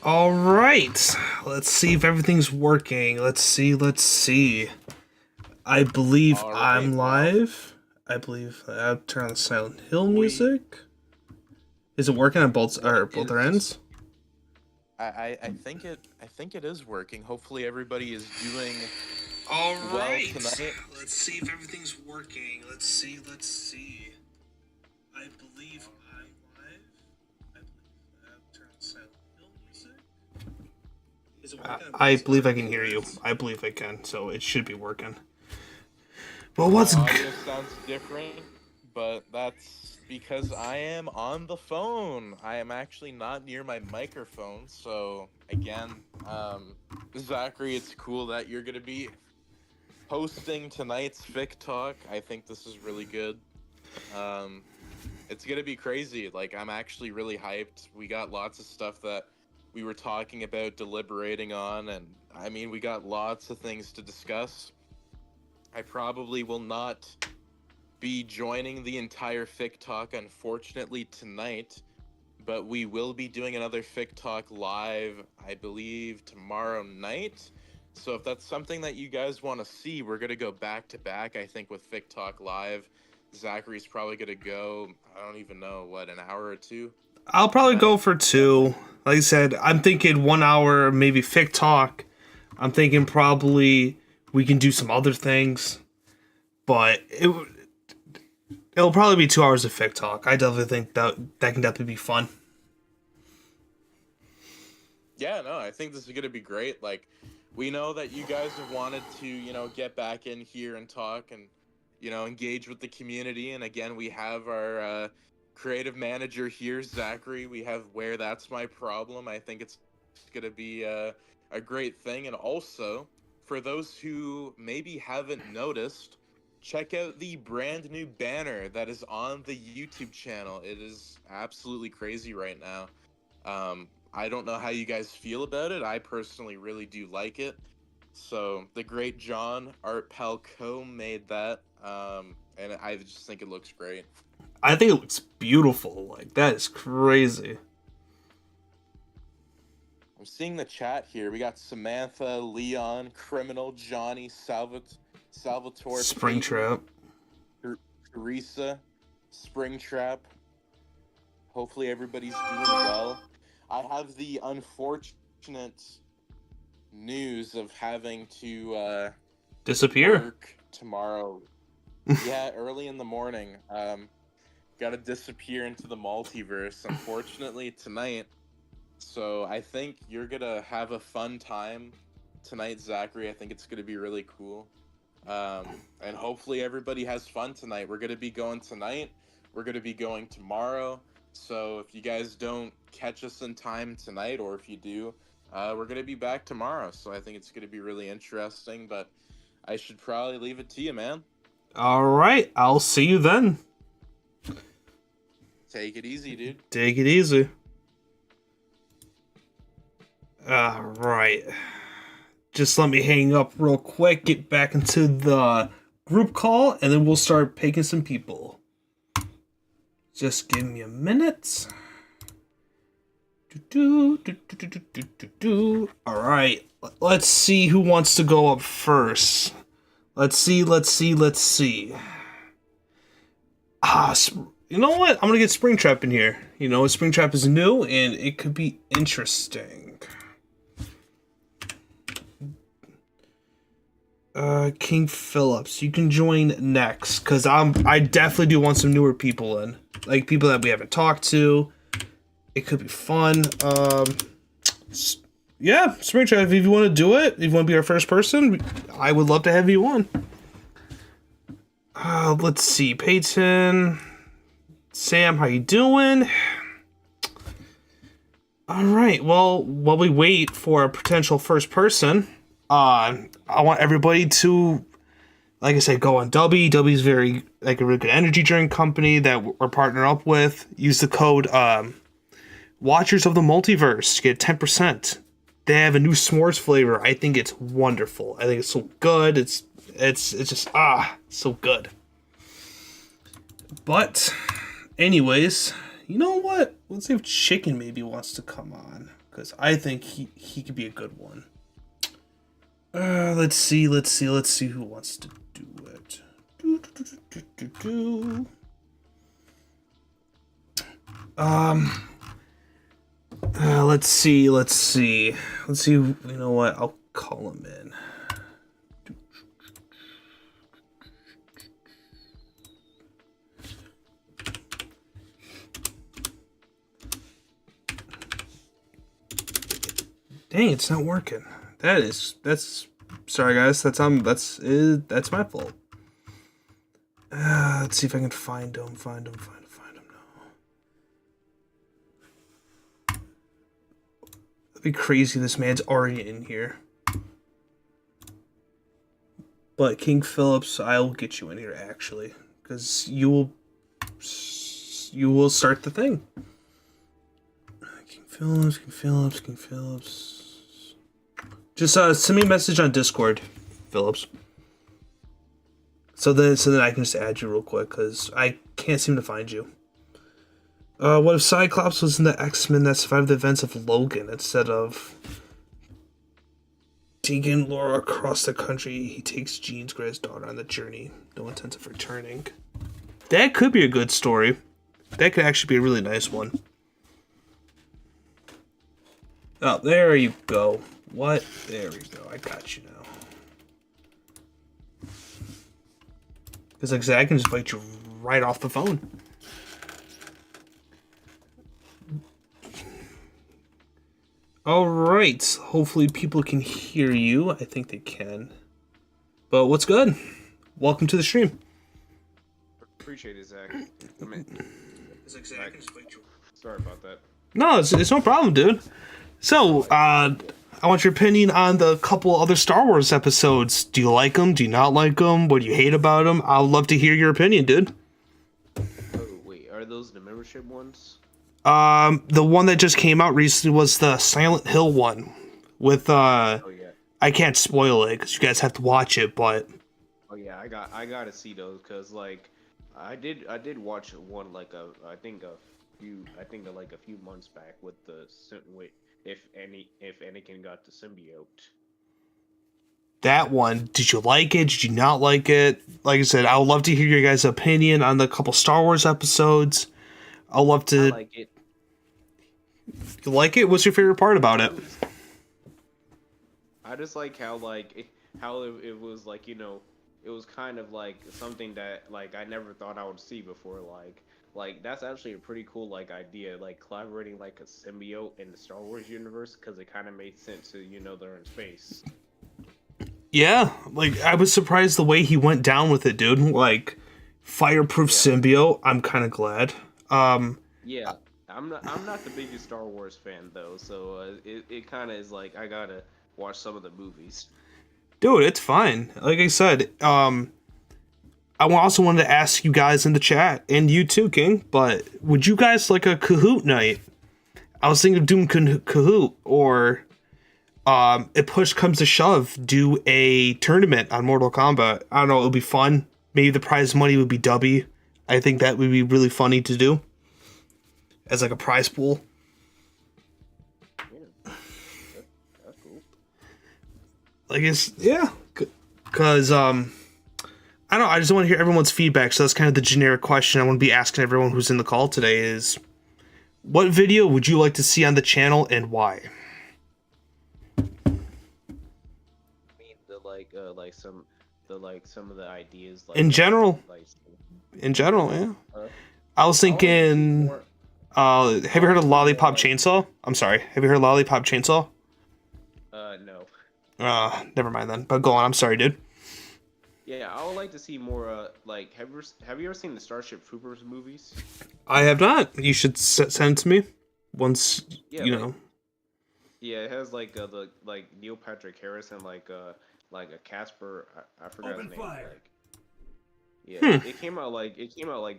All right. Let's see if everything's working. Let's see. I believe All right. I'm Well, live. I believe I'll turn on the Silent Hill we music. Is it working on both what both our is ends? I think it is working. Hopefully everybody is doing All well right. tonight. Let's see if everything's working. Let's see. I believe I'm live. I believe I'll turn on Silent Hill music. Is it working on I believe I can hear you. I believe I can, so it should be working. Well, My what's audio sounds different, but that's because I am on the phone. I am actually not near my microphone. So again, Zachary, it's cool that you're gonna be hosting tonight's Fic-Talk. I think this is really good. Um, it's gonna be crazy. Like, I'm actually really hyped. We got lots of stuff that we were talking about, deliberating on, and I mean, we got lots of things to discuss. I probably will not be joining the entire Fic-Talk, unfortunately, tonight, but we will be doing another Fic-Talk live, I believe, tomorrow night. So if that's something that you guys want to see, we're gonna go back to back, I think, with Fic-Talk live. Zachary's probably gonna go, I don't even know, what, an hour or two I'll probably tonight, go for roughly. two. Like I said, I'm thinking 1 hour, maybe Fic Talk. I'm thinking probably we can do some other things, but it'll probably be 2 hours of Fic Talk. I definitely think that can definitely be fun. Yeah, no, I think this is gonna be great. Like, we know that you guys have wanted to, get back in here and talk and, engage with the community. And again, we have our creative manager here, Zachary. We have Where That's My Problem. I think it's gonna be a great thing. And also, for those who maybe haven't noticed, check out the brand new banner that is on the YouTube channel. It is absolutely crazy right now. I don't know how you guys feel about it. I personally really do like it. So the great John Art Palco made that, and I just think it looks great. I think it looks beautiful. Like that is crazy. I'm seeing the chat here. We got Samantha, Leon, Criminal, Johnny, Salvatore, Peyton, Springtrap. Teresa, Springtrap. Hopefully everybody's doing well. I have the unfortunate news of having to Disappear. work tomorrow. Yeah, early in the morning. Gotta disappear into the multiverse, unfortunately, tonight. So I think you're gonna have a fun time tonight, Zachary. I think it's gonna be really cool. And hopefully everybody has fun tonight. We're gonna be going tonight. We're gonna be going tomorrow. So if you guys don't catch us in time tonight, or if you do, we're gonna be back tomorrow. So I think it's gonna be really interesting. But I should probably leave it to you, man. All right, I'll see you then. Take it easy, dude. Take it easy. All right. Just let me hang up real quick, get back into the group call, and then we'll start picking some people. Just give me a minute. All right, let's see who wants to go up first. Let's see. You know what? I'm gonna get Springtrap in here. Springtrap is new, and it could be interesting. King Phillips, you can join next, cause I definitely do want some newer people in, like people that we haven't talked to. It could be fun. Yeah, Springtrap, if you want to do it, if you want to be our first person, I would love to have you on. Let's see, Peyton, Sam, how you doing? All right. Well, while we wait for a potential first person, I want everybody to, like I said, go on W. W is very like a really good energy drink company that we're partnered up with. Use the code Watchers of the Multiverse to get 10%. They have a new s'mores flavor. I think it's wonderful. I think it's so good. It's just so good. But anyways, you know what? Let's see if Chicken maybe wants to come on. because I think he could be a good one. Let's see who wants to do it. Let's see. You know what? I'll call him in. Dang, it's not working. That's sorry guys. That's my fault. Let's see if I can find him. Find him now. That'd be crazy. This man's already in here. But King Phillips, I'll get you in here actually, because you will start the thing. King Phillips. Just send me a message on Discord, Phillips. So then I can just add you real quick, because I can't seem to find you. What if Cyclops was in the X-Men that survived the events of Logan instead of taking Laura across the country? He takes Jean's greatest daughter on the journey, no intent of returning. That could be a good story. That could actually be a really nice one. Oh, there you go. What? There we go. I got you now. Because like I said, I can just invite you right off the phone. All right. Hopefully people can hear you. I think they can. But what's good? Welcome to the stream. Appreciate it, Zach. I mean, sorry about that. No, it's no problem, dude. So, I want your opinion on the couple other Star Wars episodes. Do you like them? Do you not like them? What do you hate about them? I'd love to hear your opinion, dude. Oh, wait. Are those the membership ones? The one that just came out recently was the Silent Hill one. With, Oh, yeah. I can't spoil it, because you guys have to watch it, but... Oh, yeah. I gotta see those, because, like, I did watch one, like, a few months back with if Anakin got the symbiote. That one, did you like it? Did you not like it? Like I said, I would love to hear your guys' opinion on the couple Star Wars episodes. I'd love to... I like it. You like it? What's your favorite part about it? I just like how, like, it was, like, you know, it was kind of, like, something that, like, I never thought I would see before, like that's actually a pretty cool like idea, like collaborating like a symbiote in the Star Wars universe, because it kind of made sense to, you know, they're in space. Yeah, like I was surprised the way he went down with it, dude. Like fireproof symbiote. I'm kind of glad. Yeah, I'm not the biggest Star Wars fan though, so it kind of is like I gotta watch some of the movies. Dude, it's fine. Like I said, I also wanted to ask you guys in the chat, and you too, King, but would you guys like a Kahoot night? I was thinking of doing Kahoot, or if push comes to shove, do a tournament on Mortal Kombat. I don't know, it would be fun. Maybe the prize money would be Dubby. I think that would be really funny to do as like a prize pool. Yeah, that's cool. Like because I don't know, I just want to hear everyone's feedback, so that's kind of the generic question I want to be asking everyone who's in the call today is, what video would you like to see on the channel and why? I mean, some of the ideas, like In general, yeah. I was thinking, have you heard of Lollipop Chainsaw? I'm sorry, have you heard of Lollipop Chainsaw? No. Never mind then, but go on, I'm sorry, dude. Yeah, I would like to see more, like, have you ever seen the Starship Troopers movies? I have not. You should send it to me once, you know. Yeah, it has, like, Neil Patrick Harris and, like a Casper, I forgot his name. Like, yeah, it came out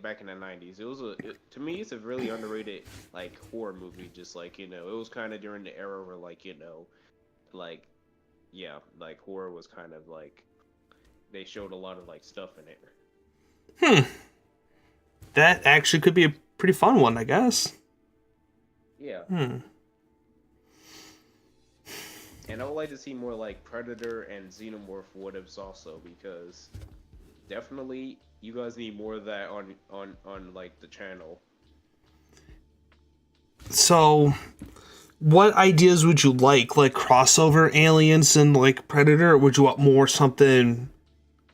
back in the 90s. It was to me, it's a really underrated, like, horror movie, just, like, you know, it was kind of during the era where, like, you know, like, yeah, like, horror was kind of, like, they showed a lot of like stuff in it. That actually could be a pretty fun one, I guess. Yeah. And I would like to see more like Predator and Xenomorph what ifs also, because definitely you guys need more of that on like the channel. So, what ideas would you like crossover aliens and like Predator, or would you want more something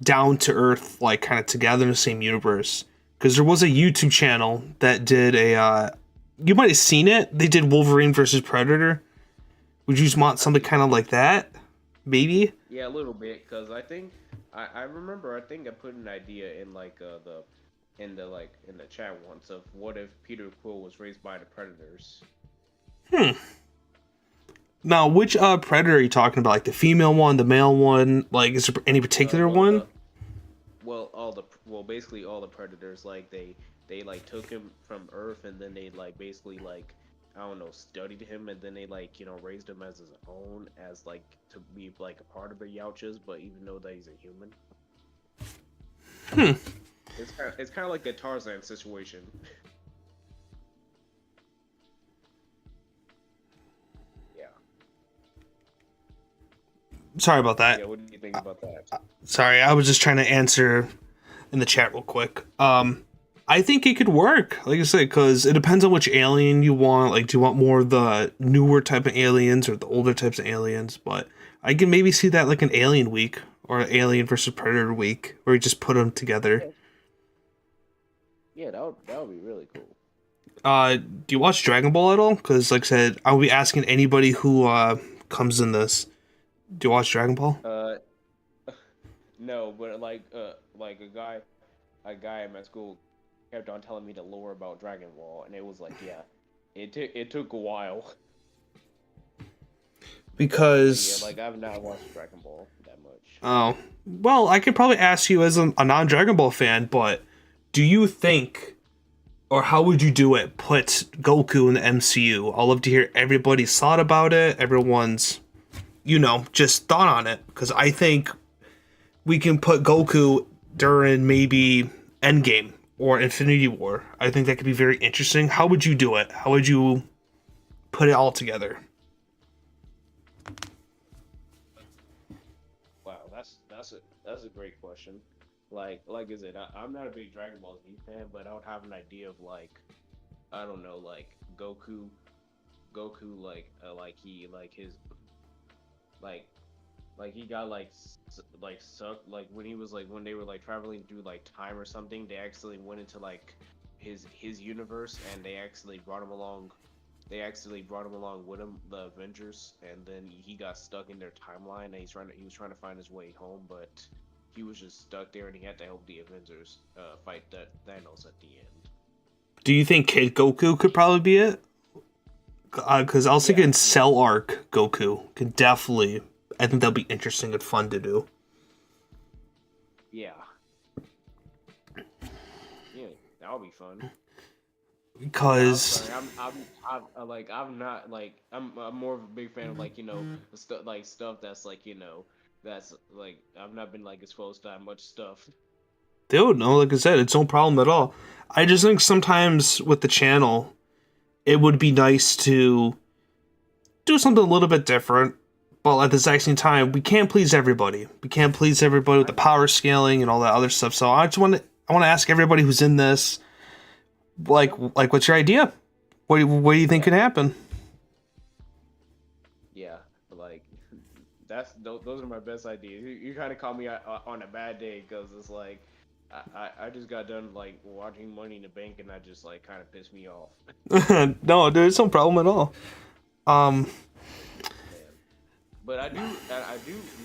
down to earth, like kind of together in the same universe? Because there was a YouTube channel that did you might have seen it. They did Wolverine versus Predator. Would you just want something kind of like that? Maybe? Yeah, a little bit, because I think I remember I think I put an idea in like in the chat once of what if Peter Quill was raised by the Predators. Now, which Predator are you talking about? Like the female one, the male one? Like, is there any particular one? Basically all the Predators, like they like took him from Earth, and then they like basically like, I don't know, studied him, and then they like, you know, raised him as his own, as like to be like a part of the Yautjas, but even though that he's a human. It's kind of like a Tarzan situation. Yeah. Sorry about that. Yeah, what do you think about that? Sorry, I was just trying to answer in the chat real quick. I think it could work, like I said, because it depends on which alien you want. Like, do you want more of the newer type of aliens or the older types of aliens? But I can maybe see that like an Alien Week or an Alien versus Predator Week, where you just put them together. Yeah, that would be really cool. Do you watch Dragon Ball at all? Because, like I said, I'll be asking anybody who comes in this. Do you watch Dragon Ball? No, but like a guy at my school kept on telling me the lore about Dragon Ball, and it was like, yeah, it took a while. Because yeah, like I've not watched Dragon Ball that much. Oh, well, I could probably ask you as a non-Dragon Ball fan, but do you think, or how would you do it, put Goku in the MCU? I'd love to hear everybody's thought about it, everyone's, just thought on it, because I think we can put Goku during maybe Endgame or Infinity War. I think that could be very interesting. How would you do it? How would you put it all together? Wow, that's a great question. Like I said, I'm not a big Dragon Ball Z fan, but I would have an idea of like, I don't know, like Goku, like he like his like he got like sucked, like when he was like, when they were like traveling through like time or something, they actually went into like his universe, and they actually brought him along with him, the Avengers, and then he got stuck in their timeline, and he was trying to find his way home, but he was just stuck there, and he had to help the Avengers fight Thanos at the end. Do you think Kid Goku could probably be it? Because I was thinking Cell Arc Goku could definitely. I think that'll be interesting and fun to do. Yeah. Yeah, that'll be fun. Because I'm not like, I'm more of a big fan of like, stuff that's like, that's like, I've not been like exposed to that much stuff. Dude, no, like I said, it's no problem at all. I just think sometimes with the channel, it would be nice to do something a little bit different. But at the exact same time, we can't please everybody. We can't please everybody with the power scaling and all that other stuff. So I want to ask everybody who's in this, like what's your idea? What do you think could happen? Yeah, like those are my best ideas. You kind of caught me on a bad day, because it's like I just got done like watching Money in the Bank, and that just like kind of pissed me off. No, dude, it's no problem at all. But I do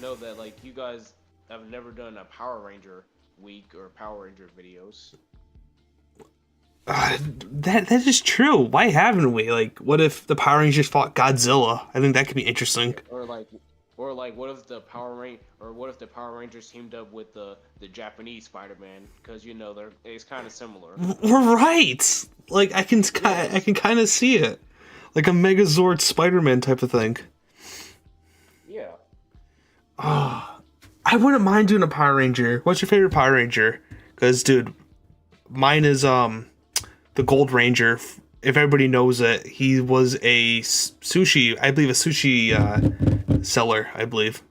know that like you guys have never done a Power Ranger week or Power Ranger videos. That is true. Why haven't we? Like, what if the Power Rangers fought Godzilla? I think that could be interesting. Or what if the Power Rangers teamed up with the Japanese Spider-Man? Because it's kind of similar. We're right. Like I can kind of see it, like a Megazord Spider-Man type of thing. Yeah. I wouldn't mind doing a Power Ranger. What's your favorite Power Ranger? Because, dude, mine is the Gold Ranger. If everybody knows it, he was a sushi seller, I believe.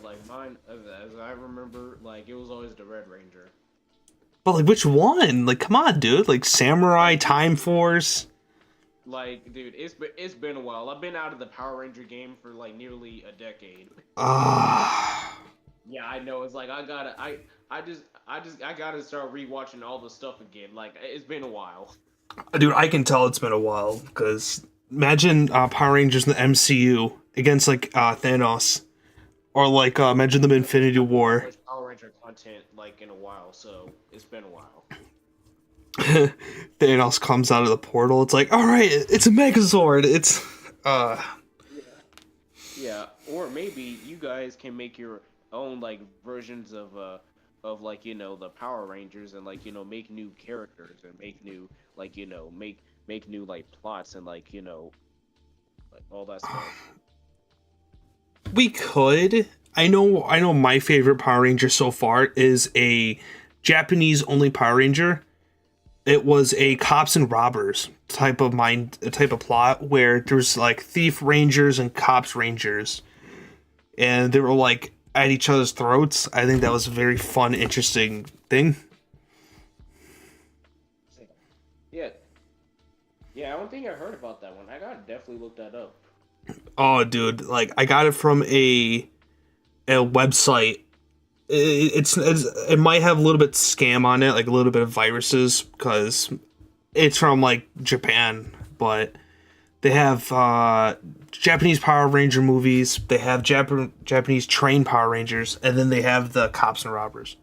Like mine, as I remember, like it was always the Red Ranger. But like, which one? Like, come on, dude. Like Samurai, Time Force. Like, dude, it's been a while. I've been out of the Power Ranger game for like nearly a decade. Ah. Yeah, I know. It's like I gotta start rewatching all the stuff again. Like it's been a while. Dude, I can tell it's been a while because imagine Power Rangers in the MCU against like Thanos, or like imagine them in Infinity War. Power Ranger content like in a while, so it's been a while. Thanos comes out of the portal. It's like, all right, it's a Megazord. It's Yeah, or maybe you guys can make your own like versions of like the Power Rangers and like make new characters and make new like make new like plots and like like all that stuff. We could. I know. My favorite Power Ranger so far is a Japanese only Power Ranger. It was a cops and robbers type of plot where there's like thief rangers and cops rangers, and they were like at each other's throats. I think that was a very fun, interesting thing. Yeah, I don't think I heard about that one. I gotta definitely look that up. Oh, dude! Like I got it from a website. It might have a little bit scam on it, like a little bit of viruses, because it's from like Japan, but they have Japanese Power Ranger movies, they have Japanese trained Power Rangers, and then they have the cops and robbers.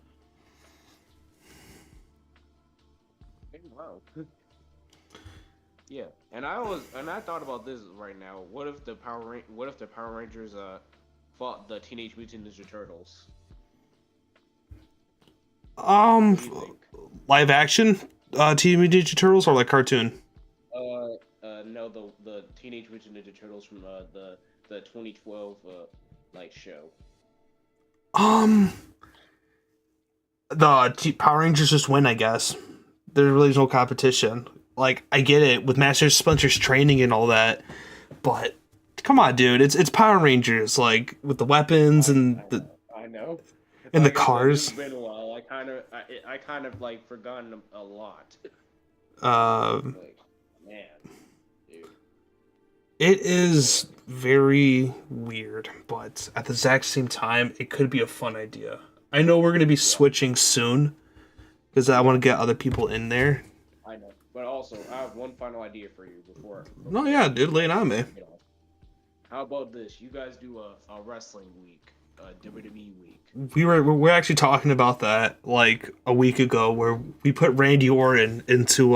Wow. Yeah, and I thought about this right now. What if the Power Rangers fought the Teenage Mutant Ninja Turtles? Live action Teenage Mutant Ninja Turtles or like cartoon? No, the Teenage Mutant Ninja Turtles from the 2012 like show. Power Rangers just win, I guess. There really is no competition. Like, I get it with Master Splinter's training and all that, but come on, dude, it's Power Rangers, like with the weapons and the. I know. And like the cars. It's been a while. I kind of like forgotten a lot. Like, man, dude. It is very weird, but at the exact same time, it could be a fun idea. I know we're gonna be switching soon because I want to get other people in there. I know, but also I have one final idea for you before. No, yeah, dude, lay it on me. How about this? You guys do a wrestling week, a WWE week. We're actually talking about that like a week ago, where we put Randy Orton into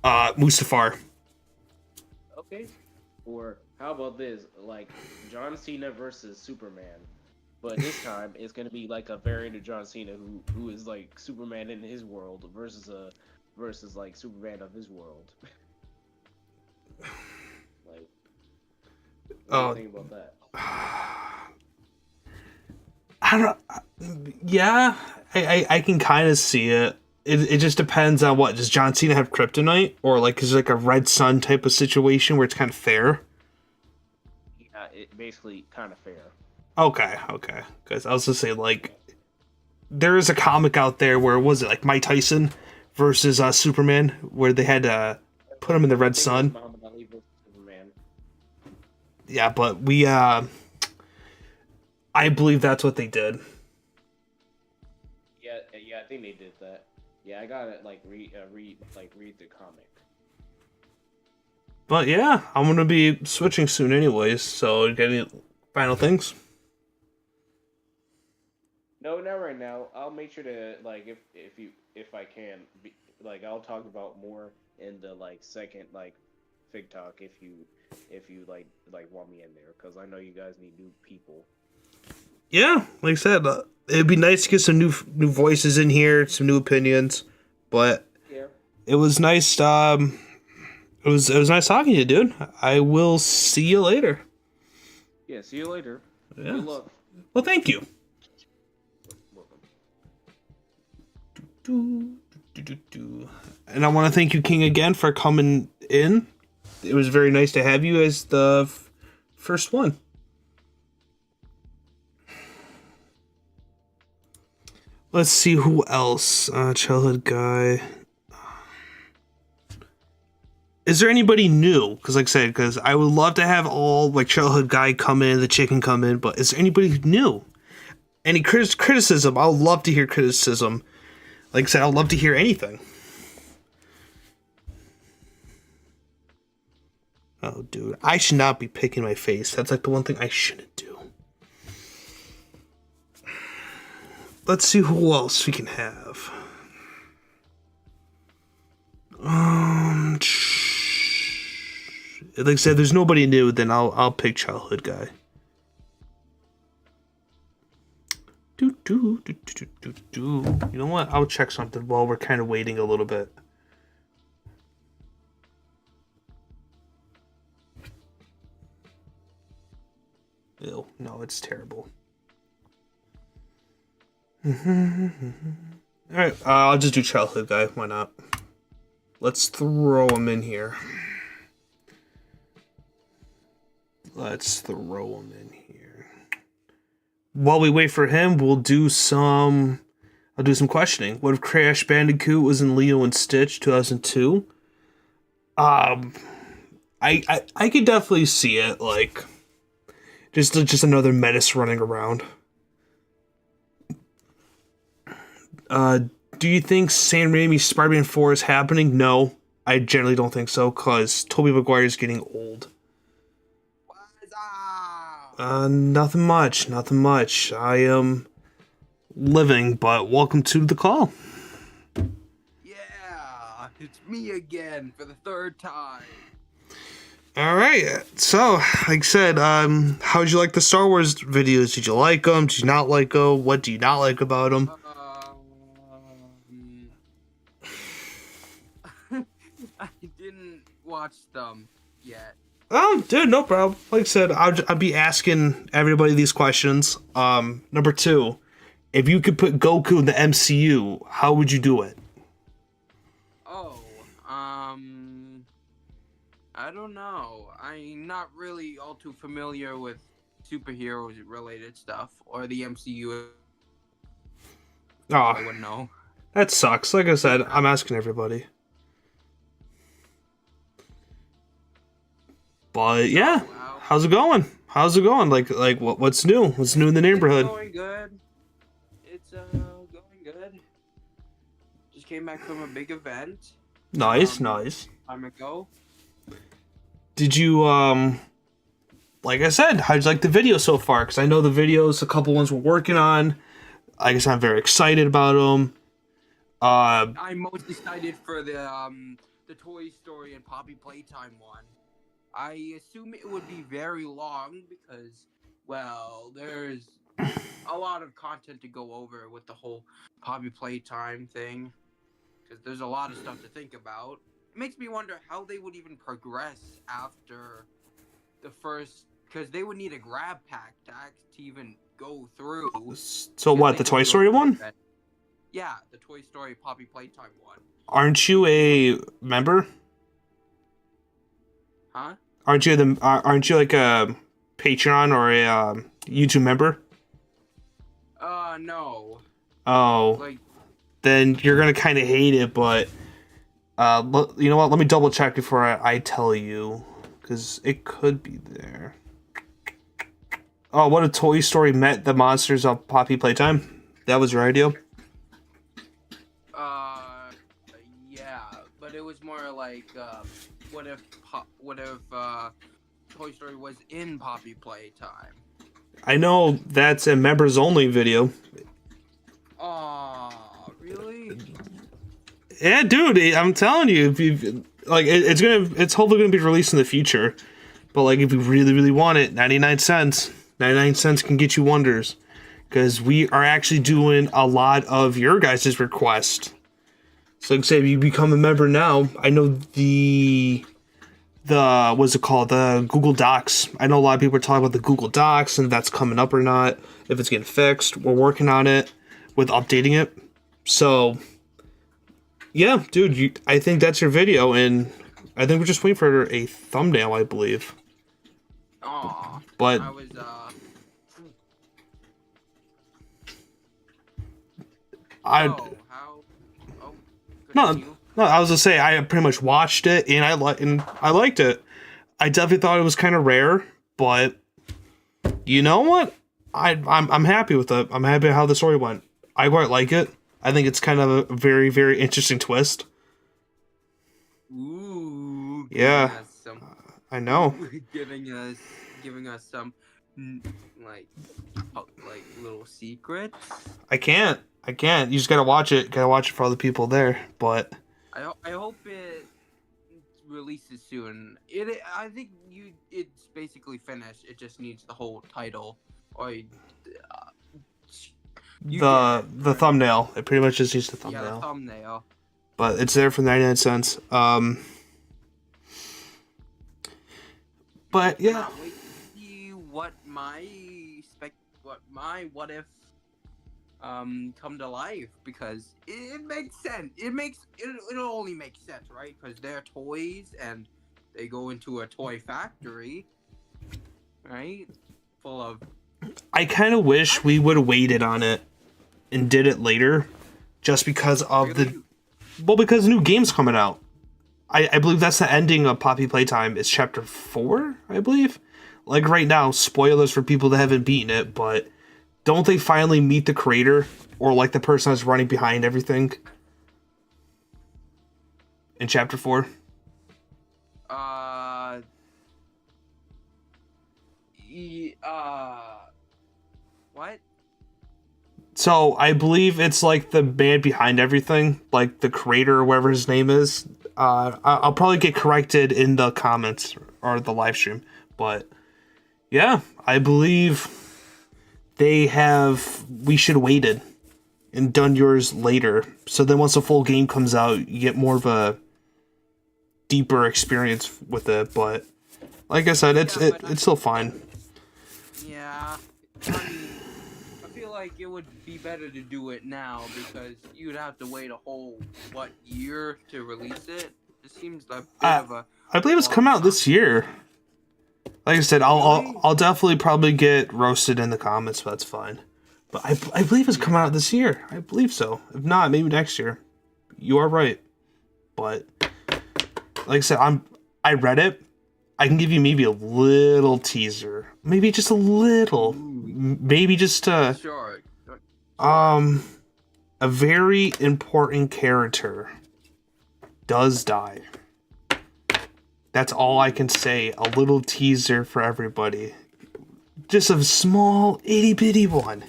Mustafar. Okay. Or how about this? Like John Cena versus Superman. But this time it's gonna be like a variant of John Cena who is like Superman in his world versus like Superman of his world. Like what do you think about that? I don't. Yeah, I can kind of see it. It just depends on what does John Cena have kryptonite, or like is it like a Red Sun type of situation where it's kind of fair. Yeah, it basically kind of fair. Okay. Because I was gonna say like there is a comic out there where was it like Mike Tyson versus Superman, where they had to put him in the Red Sun. Yeah, but I believe that's what they did. Yeah, I think they did that. Yeah, I gotta like read the comic. But yeah, I'm gonna be switching soon, anyways. So, get any final things? No, not right now. I'll make sure to like if I can like I'll talk about more in the like second like Fic-Talk if you like want me in there, because I know you guys need new people. Yeah, like I said, it'd be nice to get some new voices in here, some new opinions. But yeah, it was nice. It was nice talking to you, dude. I will see you later. Yeah, see you later. Yeah. Good luck. Well, thank you. Welcome. And I want to thank you, King, again for coming in. it was very nice to have you as the first one. Let's see who else. Childhood guy. Is there anybody new? Because like I said, because I would love to have all like childhood guy come in, the chicken come in, but is there anybody new? Any criticism? I would love to hear criticism. Like I said, I would love to hear anything. Oh, dude, I should not be picking my face. That's like the one thing I shouldn't do. Let's see who else we can have. Like I said, there's nobody new. Then I'll pick childhood guy. You know what? I'll check something while we're kind of waiting a little bit. Ew, no, it's terrible. Alright, I'll just do childhood guy. Why not? Let's throw him in here. Let's throw him in here. While we wait for him, I'll do some questioning. What if Crash Bandicoot was in Lilo and Stitch 2002? I could definitely see it, like just another menace running around. Do you think Sam Raimi's Spider-Man 4 is happening? No, I generally don't think so, because Tobey Maguire's getting old. Nothing much. I am living, but welcome to the call. Yeah, it's me again for the third time. Alright, so, like I said, how did you like the Star Wars videos? Did you like them? Did you not like them? What do you not like about them? I didn't watch them yet. Oh, dude, no problem. Like I said, I'll be asking everybody these questions. Number 2, if you could put Goku in the MCU, how would you do it? Oh, I don't know. I'm not really all too familiar with superheroes related stuff or the MCU. Oh, I wouldn't know. That sucks. Like I said, I'm asking everybody. But yeah, how's it going? Like what's new? What's new in the neighborhood? It's going good. It's going good. Just came back from a big event. Nice. Time ago. Did you like I said, how'd you like the video so far? Because I know the videos, a couple ones we're working on. I guess I'm very excited about them. I'm most excited for the Toy Story and Poppy Playtime one. I assume it would be very long because, well, there's a lot of content to go over with the whole Poppy Playtime thing. Because there's a lot of stuff to think about. It makes me wonder how they would even progress after the first... Because they would need a grab pack to even go through. So what, the Toy Story one? Yeah, the Toy Story Poppy Playtime one. Aren't you a member? Huh? Aren't you like a Patreon or a YouTube member? No. Oh. Like, then you're gonna kind of hate it, but you know what? Let me double check before I tell you, because it could be there. Oh, what if Toy Story met the monsters of Poppy Playtime? That was your idea? Yeah, but it was more like, what if Toy Story was in Poppy Playtime? I know that's a members only video. Aw, really? Yeah, dude, I'm telling you, if you like, it's hopefully gonna be released in the future. But like, if you really want it, 99 cents. 99 cents can get you wonders, because we are actually doing a lot of your guys' requests. So, like, say if you become a member now, I know the what's it called, the Google Docs. I know a lot of people are talking about the Google Docs and if that's coming up or not, if it's getting fixed. We're working on it with updating it. So, yeah, dude, I think that's your video, and I think we're just waiting for a thumbnail, I believe. Aw. But I was, I Oh, how? Oh, no, continue. no, I was gonna say I pretty much watched it and I liked it. I definitely thought it was kind of rare, but you know what? I'm happy with it. I'm happy how the story went. I quite like it. I think it's kind of a very, very interesting twist. Ooh. Yeah. Giving us some, I know. giving us some, like little secrets. I can't. You just gotta watch it. Gotta watch it for other people there. But I hope it releases soon. I think it's basically finished. It just needs the whole title or the thumbnail. It pretty much just needs the thumbnail. Yeah, the thumbnail. But it's there for 99 cents. But yeah. Wait to see what my what if come to life, because it makes sense. It'll only make sense, right? Because they're toys and they go into a toy factory, right? Full of. I kind of wish we would have waited on it and did it later, just because of because new game's coming out. I believe that's the ending of Poppy Playtime. It's chapter 4, I believe. Like right now, spoilers for people that haven't beaten it, but don't they finally meet the creator or like the person that's running behind everything in chapter 4? What? So I believe it's like the man behind everything, like the creator or whatever his name is. I'll probably get corrected in the comments or the live stream, but yeah, I believe we should have waited and done yours later. So then once the full game comes out, you get more of a deeper experience with it. But like I said, it's still fine. Yeah, I mean, I feel like it would be better to do it now because you'd have to wait a whole year to release it. It seems like a bit of a. I believe it's come out this year. Like I said, I'll definitely probably get roasted in the comments, but that's fine. But I believe it's coming out this year. I believe so. If not, maybe next year. You are right. But like I said, I read it. I can give you maybe a little teaser. Maybe just a little. Maybe just Sure. a very important character does die. That's all I can say. A little teaser for everybody. Just a small itty bitty one.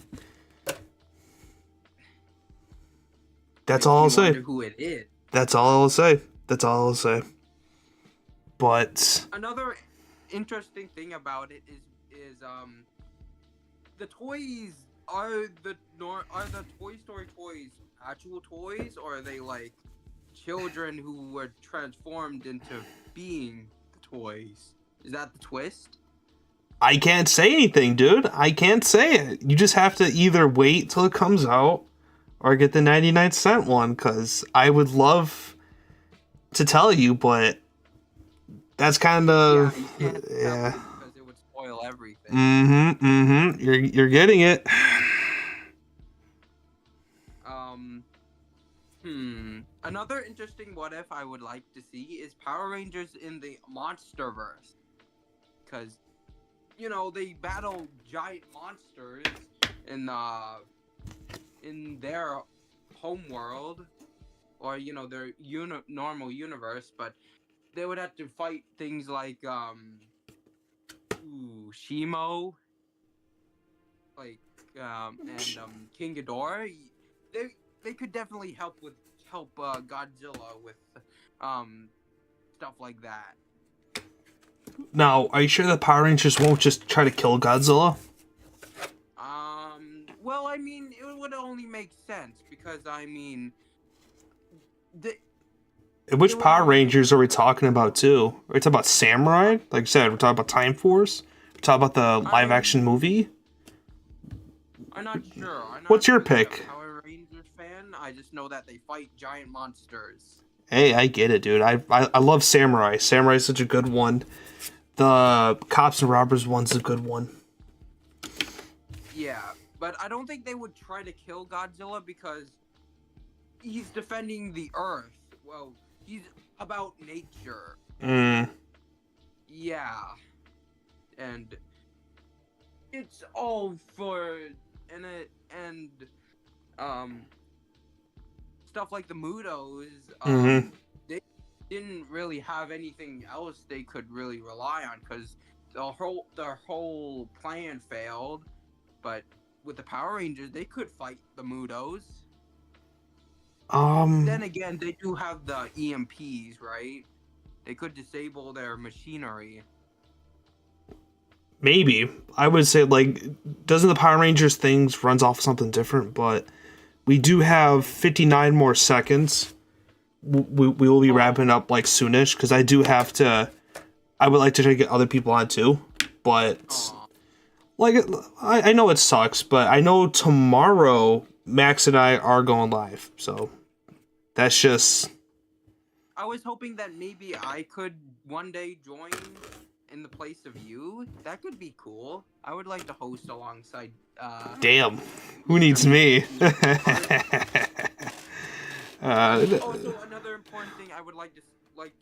That's all I'll say. Wonder who it is. That's all I'll say. But another interesting thing about it is the toys are the Toy Story toys actual toys, or are they like children who were transformed into being the toys? Is that the twist? I can't say anything, dude. I can't say it. You just have to either wait till it comes out or get the 99-cent one, because I would love to tell you, but that's kind of yeah. Because it would spoil everything. You're getting it. Another interesting what if I would like to see is Power Rangers in the Monsterverse, because they battle giant monsters in their home world, or their normal universe, but they would have to fight things like Shimo, like and King Ghidorah. They could definitely help Godzilla with stuff like that. Now, are you sure the Power Rangers won't just try to kill Godzilla? Well, I mean, it would only make sense because which Power Rangers are we talking about too? Are we talking about Samurai? Like I said, we're talking about Time Force. We're talking about the live action movie. I'm not sure. What's your pick? Power Rangers fan. I just know that they fight giant monsters. Hey, I get it, dude. I love Samurai. Samurai's such a good one. The Cops and Robbers one's a good one. Yeah, but I don't think they would try to kill Godzilla because he's defending the Earth. Well, he's about nature. Yeah. And it's all for and stuff like the Mudos, they didn't really have anything else they could really rely on because their whole plan failed. But with the Power Rangers, they could fight the Mudos. Then again, they do have the EMPs, right? They could disable their machinery. Maybe. I would say, like, doesn't the Power Rangers things runs off something different, but we do have 59 more seconds. We will be wrapping up, like, soonish, because I would like to try to get other people on, too. But, like, I know it sucks, but I know tomorrow Max and I are going live, so that's just... I was hoping that maybe I could one day join in the place of you. That could be cool. I would like to host alongside Damn. Who needs me? Also, another important thing I would like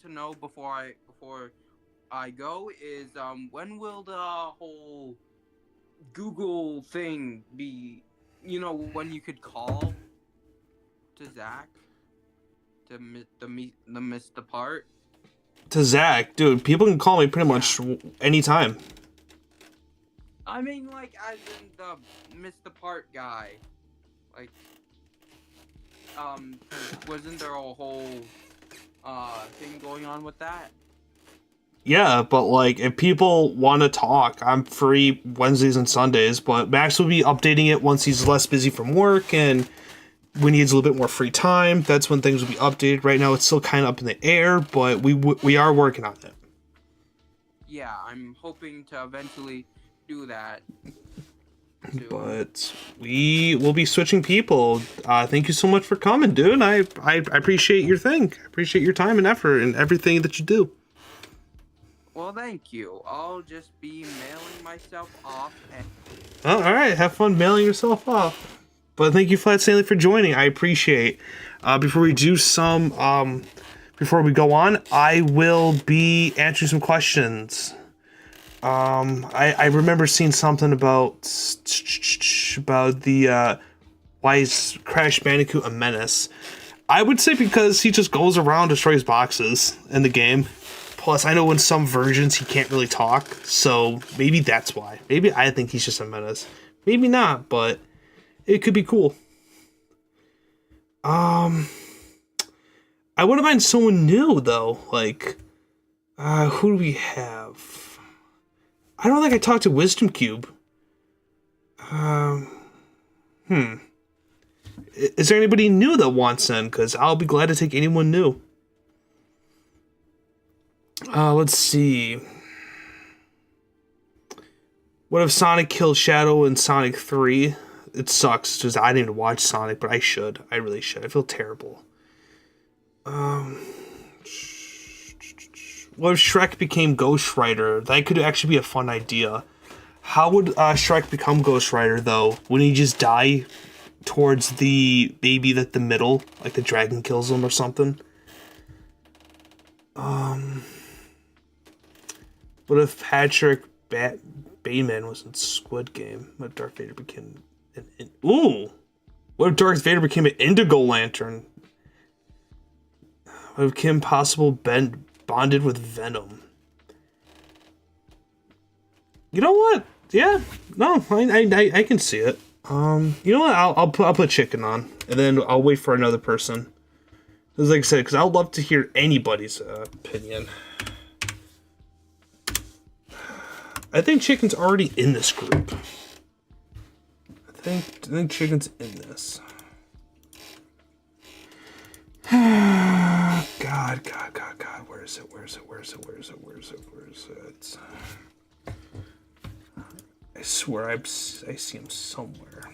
to know before I go is when will the whole Google thing be? You know, when you could call to Zach to the MissedThePart. To Zach, dude, people can call me pretty much anytime. I mean, like, as in the MissedThePart guy. Like, wasn't there a whole thing going on with that? Yeah, but, like, if people want to talk, I'm free Wednesdays and Sundays, but Max will be updating it once he's less busy from work and when he needs a little bit more free time. That's when things will be updated. Right now, it's still kind of up in the air, but we are working on it. Yeah, I'm hoping to eventually do that. But we will be switching people. Thank you so much for coming, dude. I appreciate your thing. I appreciate your time and effort and everything that you do. Well, thank you. I'll just be mailing myself off. All right. Have fun mailing yourself off. But thank you, Flat Stanley, for joining. I appreciate. Before we do before we go on, I will be answering some questions. I remember seeing something about the why is Crash Bandicoot a menace? I would say because he just goes around destroys boxes in the game. Plus, I know in some versions he can't really talk, so maybe that's why. Maybe I think he's just a menace. Maybe not, but it could be cool. I wouldn't mind someone new though. Like, who do we have? I don't think I talked to Wisdom Cube. Is there anybody new that wants in? Because I'll be glad to take anyone new. Let's see. What if Sonic killed Shadow in Sonic 3? It sucks, because I didn't even watch Sonic, but I should. I really should. I feel terrible. What if Shrek became Ghost Rider? That could actually be a fun idea. How would Shrek become Ghost Rider, though? Wouldn't he just die towards the baby at the middle? Like the dragon kills him or something? What if Patrick Bateman was in Squid Game? What if Darth Vader became ooh! What if Darth Vader became an Indigo Lantern? What if Kim Possible bonded with Venom? You know what? Yeah, no, I can see it. You know what? I'll put Chicken on, and then I'll wait for another person. Because, like I said, because I'd love to hear anybody's opinion. I think Chicken's already in this group. I think Chicken's in this. God. Where is it? I swear I see him somewhere.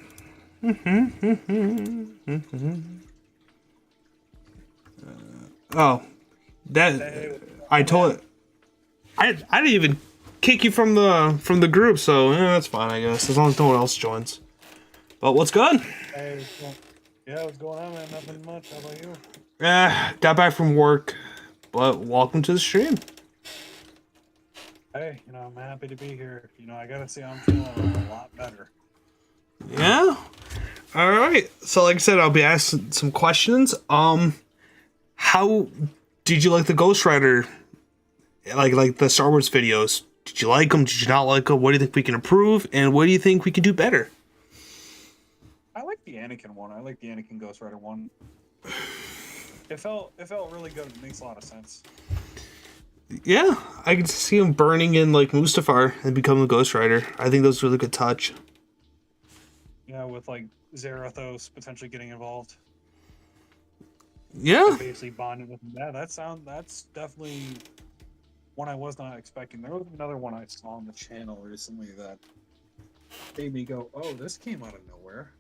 Oh, that I told. I didn't even kick you from the group, so that's fine, I guess, as long as no one else joins. But what's good? Hey, yeah, what's going on, man? Nothing much. How about you? Got back from work, but welcome to the stream. Hey, I'm happy to be here. I gotta say, I'm feeling a lot better. Yeah. All right. So, like I said, I'll be asking some questions. How did you like the Ghost Rider? Like the Star Wars videos? Did you like them? Did you not like them? What do you think we can improve? And what do you think we can do better? I like the Anakin one. I like the Anakin Ghost Rider one. It felt really good. It makes a lot of sense. Yeah, I can see him burning in like Mustafar and becoming a Ghost Rider. I think that was a really good touch. Yeah, with like Zarathos potentially getting involved. Yeah. Basically bonded with him. Yeah, that's definitely one I was not expecting. There was another one I saw on the channel recently that made me go, "Oh, this came out of nowhere."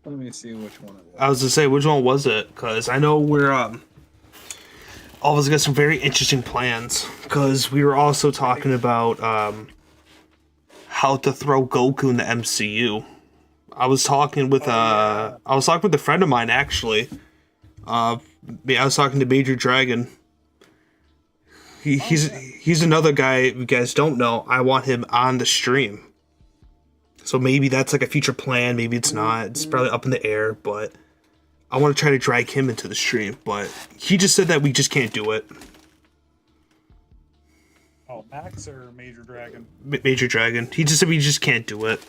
Let me see which one it was. I was to say, which one was it? Because I know we're all of us got some very interesting plans. Because we were also talking about how to throw Goku in the MCU. I was talking with a friend of mine actually. I was talking to Major Dragon. He's another guy you guys don't know. I want him on the stream. So maybe that's like a future plan. Maybe it's not. It's probably up in the air. But I want to try to drag him into the stream. But he just said that we just can't do it. Oh, Max or Major Dragon? Major Dragon. He just said we just can't do it.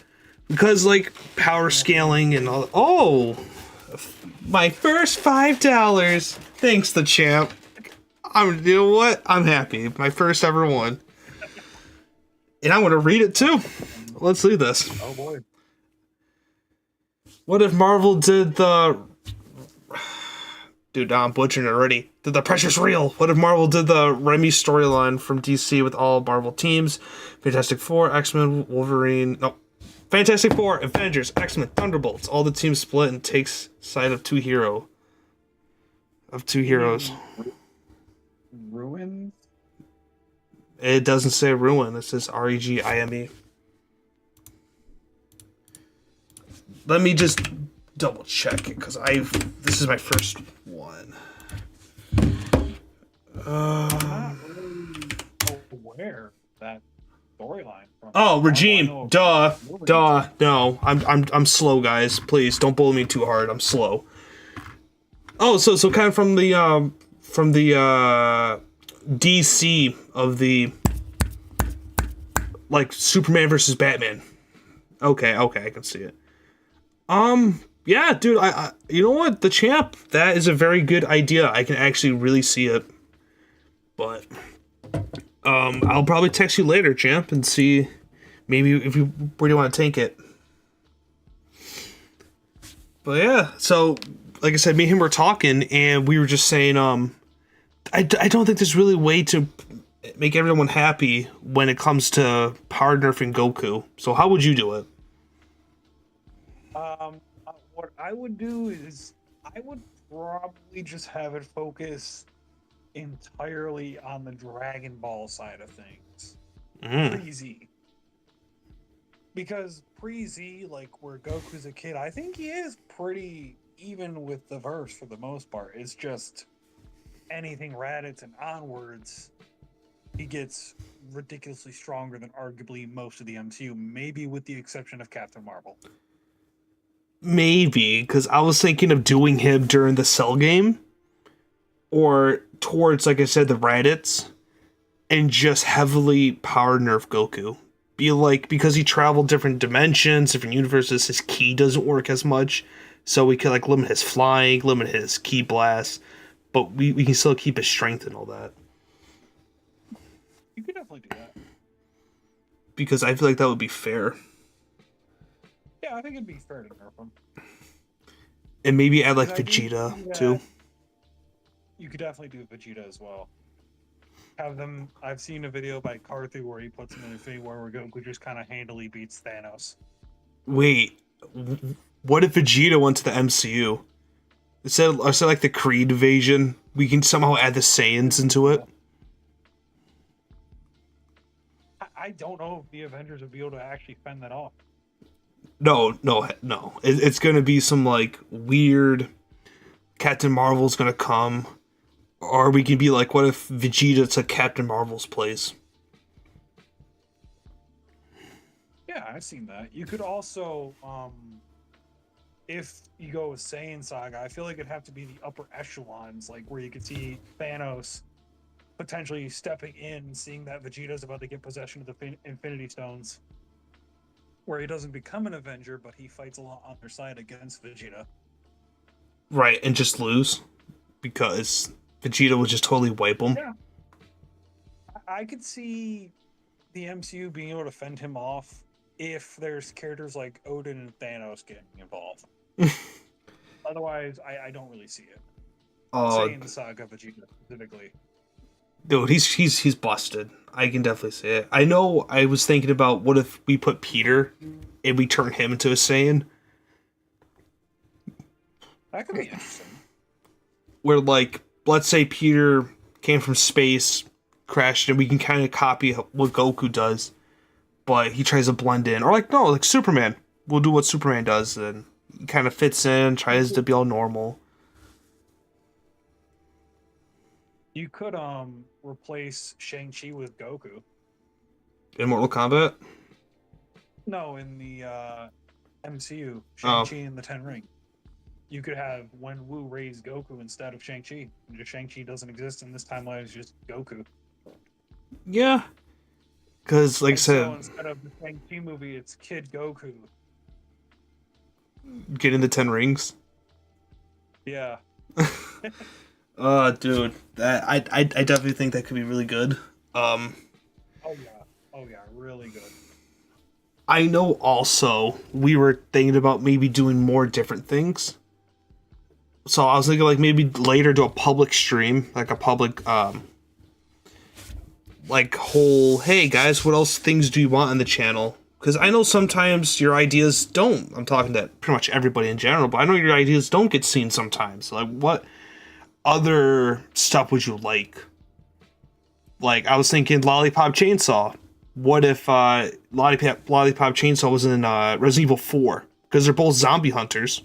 Because, like, power scaling and all. Oh! My first $5. Thanks, the champ. You know what? I'm happy. My first ever one. And I'm going to read it, too. Let's see this. Oh, boy. What if Marvel did the... Dude, I'm butchering it already. Did the pressure's real? What if Marvel did the Remy storyline from DC with all Marvel teams? Fantastic Four, X-Men, Wolverine... No. Fantastic Four, Avengers, X-Men, Thunderbolts. All the teams split and takes side of two heroes. Ruin? It doesn't say ruin. It says REGIME. Let me just double check it because this is my first one. Not really aware that storyline from. Oh, Regime. Duh. No, I'm slow, guys. Please don't bully me too hard. I'm slow. Oh, so kind of from the DC of the like Superman versus Batman. Okay, I can see it. Yeah, dude, I you know what? The champ, that is a very good idea. I can actually really see it. But I'll probably text you later, champ, and see maybe where do you want to take it. But yeah, so like I said, me and him were talking, and we were just saying, I don't think there's really a way to make everyone happy when it comes to power nerfing Goku. So how would you do it? What I would do is I would probably just have it focus entirely on the Dragon Ball side of things. Pre-Z. Because pre-Z, like where Goku's a kid, I think he is pretty even with the verse for the most part. It's just anything Raditz and onwards, he gets ridiculously stronger than arguably most of the MCU, maybe with the exception of Captain Marvel. Maybe, because I was thinking of doing him during the Cell game, or towards, like I said, the Raditz, and just heavily power nerf Goku. Be like, because he traveled different dimensions, different universes, his ki doesn't work as much, so we could like limit his flying, limit his ki blast, but we can still keep his strength and all that. You could definitely do that. Because I feel like that would be fair. Yeah, I think it'd be fair to nerf him. And maybe add like Vegeta too. You could definitely do Vegeta as well. Have them. I've seen a video by Carthu where he puts him in Infinity War where Goku just kind of handily beats Thanos. Wait, what if Vegeta went to the MCU? Instead of like the Creed invasion, we can somehow add the Saiyans into it. I don't know if the Avengers would be able to actually fend that off. No. It's gonna be some like weird Captain Marvel's gonna come. Or we can be like, what if Vegeta took Captain Marvel's place? Yeah, I've seen that. You could also, if you go with Saiyan Saga, I feel like it'd have to be the upper echelons, like where you could see Thanos potentially stepping in, seeing that Vegeta's about to get possession of the Infinity Stones, where he doesn't become an Avenger, but he fights along on their side against Vegeta. Right, and just lose. Because Vegeta would just totally wipe him. Yeah. I could see the MCU being able to fend him off if there's characters like Odin and Thanos getting involved. Otherwise, I don't really see it. Saying the Saga Vegeta specifically. Dude, he's busted. I can definitely say it. I know I was thinking about what if we put Peter and we turn him into a Saiyan? That could be interesting. Where, like, let's say Peter came from space, crashed, and we can kind of copy what Goku does, but he tries to blend in. Or, like, no, like Superman. We'll do what Superman does, and he kind of fits in, tries to be all normal. You could replace Shang-Chi with Goku. In Mortal Kombat? No, in the MCU, Shang-Chi and the Ten Ring. You could have Wen Wu raise Goku instead of Shang-Chi. Just Shang-Chi doesn't exist in this timeline, it's just Goku. Yeah. Because, like I said... So instead of the Shang-Chi movie, it's Kid Goku. Get in the 10 rings? Yeah. Dude. I definitely think that could be really good. Oh yeah, really good. I know also we were thinking about maybe doing more different things. So I was thinking like maybe later do a public stream, like a public like whole, hey guys, what else things do you want on the channel? Because I know sometimes your ideas don't. I'm talking to pretty much everybody in general, but I know your ideas don't get seen sometimes. Like what other stuff would you like? Like I was thinking Lollipop Chainsaw. What if Lollipop Chainsaw was in Resident Evil 4? Because they're both zombie hunters.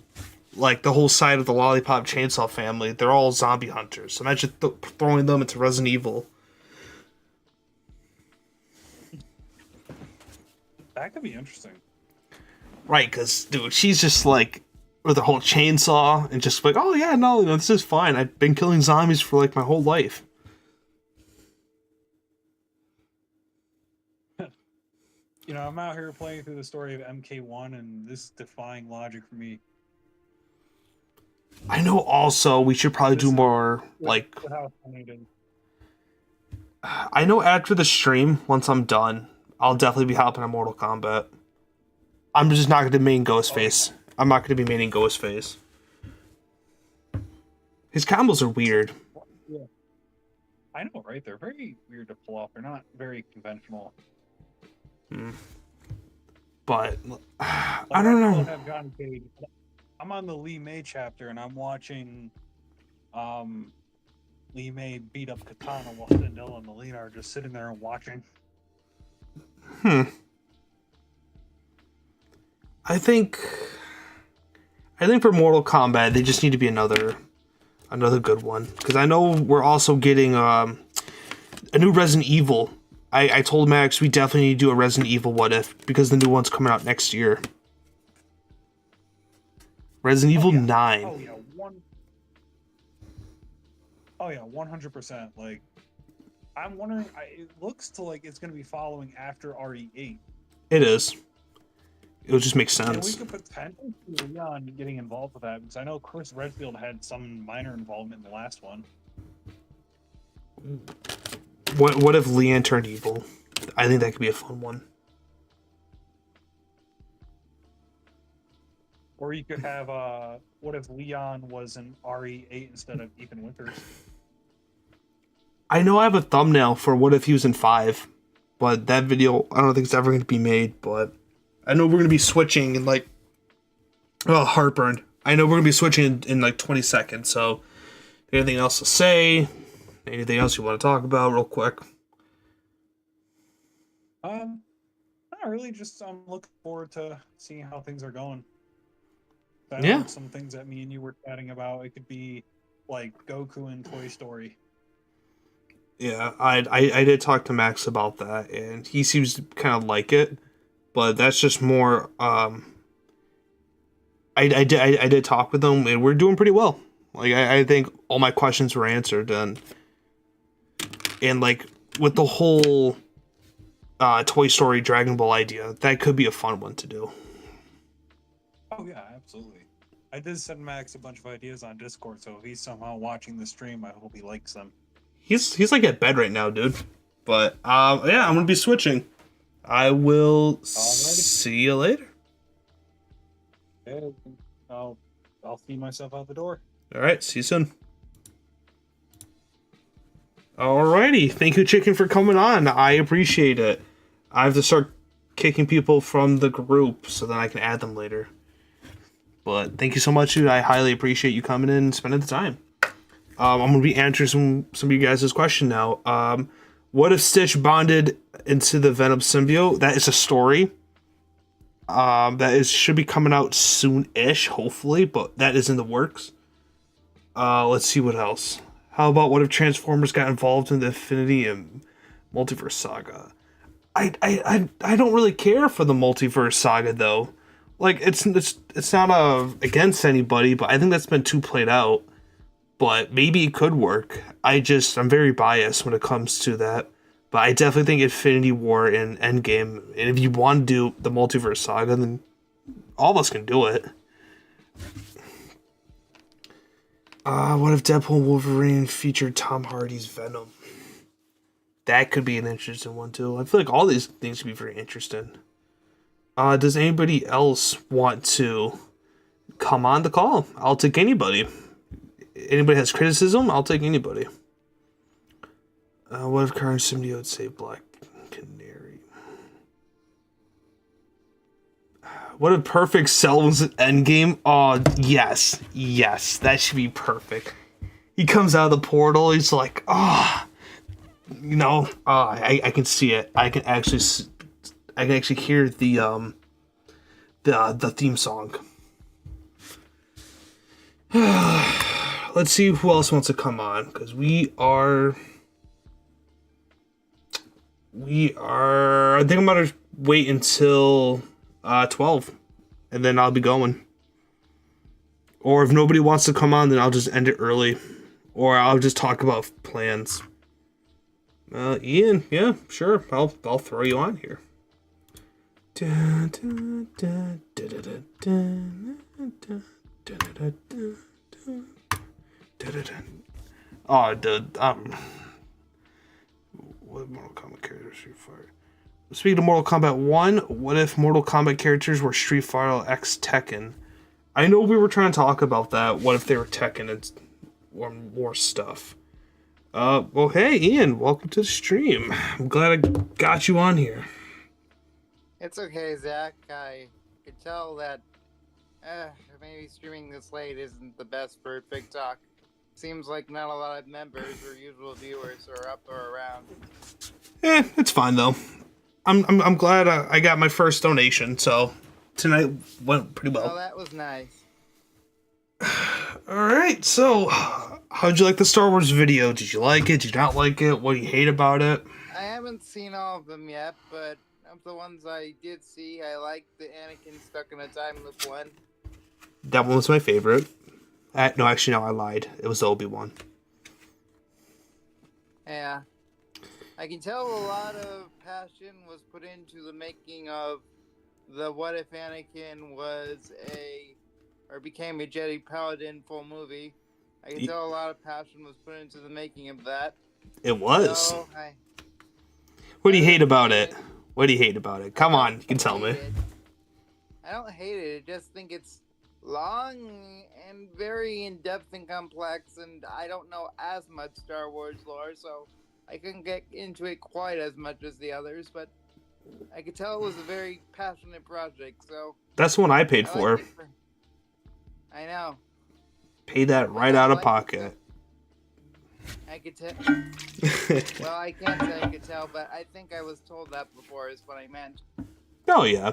Like, the whole side of the Lollipop Chainsaw family, they're all zombie hunters. Imagine throwing them into Resident Evil. That could be interesting. Right, because, dude, she's just like, with the whole chainsaw, and just like, oh yeah, no, this is fine. I've been killing zombies for, like, my whole life. You know, I'm out here playing through the story of MK1, and this is defying logic for me. I know also we should probably do more, like... I know after the stream, once I'm done, I'll definitely be helping on Mortal Kombat. I'm just not going to main Ghostface. I'm not going to be maining Ghostface. His combos are weird. Yeah. I know, right? They're very weird to pull off. They're not very conventional. But I don't know. I'm on the Lee May chapter and I'm watching Lee May beat up Katana while Sindel and Melina are just sitting there and watching. I think for Mortal Kombat they just need to be another good one, because I know we're also getting a new Resident Evil. I told Max we definitely need to do a Resident Evil What If, because the new one's coming out next year. Resident Evil 9. Oh yeah, 100%. Like, I'm wondering, it looks to like it's going to be following after RE8. It is. It would just make sense. And we could potentially see Leon getting involved with that, because I know Chris Redfield had some minor involvement in the last one. What if Leon turned evil? I think that could be a fun one. Or you could have, what if Leon was an RE8 instead of Ethan Winters? I know I have a thumbnail for what if he was in 5, but that video, I don't think it's ever going to be made, but I know we're going to be switching and like, oh, heartburn. I know we're gonna be switching in like 20 seconds. So, anything else to say? Anything else you want to talk about, real quick? Not really. Just I'm looking forward to seeing how things are going. I Yeah. know some things that me and you were chatting about. It could be like Goku and Toy Story. Yeah, I did talk to Max about that, and he seems to kind of like it, but that's just more. I did talk with him, and we're doing pretty well. Like I think all my questions were answered, and like with the whole Toy Story Dragon Ball idea, that could be a fun one to do. Oh yeah, absolutely. I did send Max a bunch of ideas on Discord, so if he's somehow watching the stream, I hope he likes them. He's like at bed right now, dude. But yeah, I'm gonna be switching. I will see you later. Yeah, I'll see myself out the door. All right, see you soon. Alrighty, thank you, Chicken, for coming on. I appreciate it. I have to start kicking people from the group so then I can add them later. But thank you so much, dude. I highly appreciate you coming in and spending the time. I'm going to be answering some of you guys' question now. What if Stitch bonded into the Venom symbiote? That is a story. Should be coming out soon-ish, hopefully, but that is in the works. Let's see what else. How about what if Transformers got involved in the Infinity and Multiverse saga? I don't really care for the Multiverse saga though. Like it's not against anybody, but I think that's been too played out. But maybe it could work. I'm very biased when it comes to that. But I definitely think Infinity War and Endgame, and if you want to do the Multiverse saga, then all of us can do it. What if Deadpool and Wolverine featured Tom Hardy's Venom? That could be an interesting one too. I feel like all these things could be very interesting. Does anybody else want to come on the call? I'll take anybody. Anybody has criticism? I'll take anybody. What if current symbiote say Black Canary? What if Perfect sells Endgame? Oh, yes, that should be perfect. He comes out of the portal. He's like, I can see it. I can actually hear the theme song. Let's see who else wants to come on, because I think I'm gonna wait until 12, and then I'll be going. Or if nobody wants to come on, then I'll just end it early, or I'll just talk about plans. Ian, yeah, sure, I'll throw you on here. Oh, dude, what Mortal Kombat characters Street Fighter? Speaking of Mortal Kombat 1, what if Mortal Kombat characters were Street Fighter X Tekken? I know we were trying to talk about that. What if they were Tekken or more stuff? Well, hey, Ian, welcome to the stream. I'm glad I got you on here. It's okay, Zach. I could tell that maybe streaming this late isn't the best for Fic-Talk. Seems like not a lot of members or usual viewers are up or around. It's fine though. I'm glad I got my first donation, so tonight went pretty well. Oh, that was nice. Alright, so how'd you like the Star Wars video? Did you like it? Did you not like it? What do you hate about it? I haven't seen all of them yet, but of the ones I did see, I liked the Anakin stuck in a time loop one. That one was my favorite. No, actually, no, I lied. It was the Obi-Wan. Yeah. I can tell a lot of passion was put into the making of the What If Anakin became a Jedi Paladin full movie. I can tell a lot of passion was put into the making of that. It was. So, what do you hate about it? What do you hate about it? Come on, you can tell me. I don't hate it. I just think it's long and very in-depth and complex, and I don't know as much Star Wars lore, so I couldn't get into it quite as much as the others, but I could tell it was a very passionate project, so... That's the one I paid for. I know. Pay that right out of pocket. I could tell. Well, I can't say I could tell, but I think I was told that before is what I meant. Oh, yeah.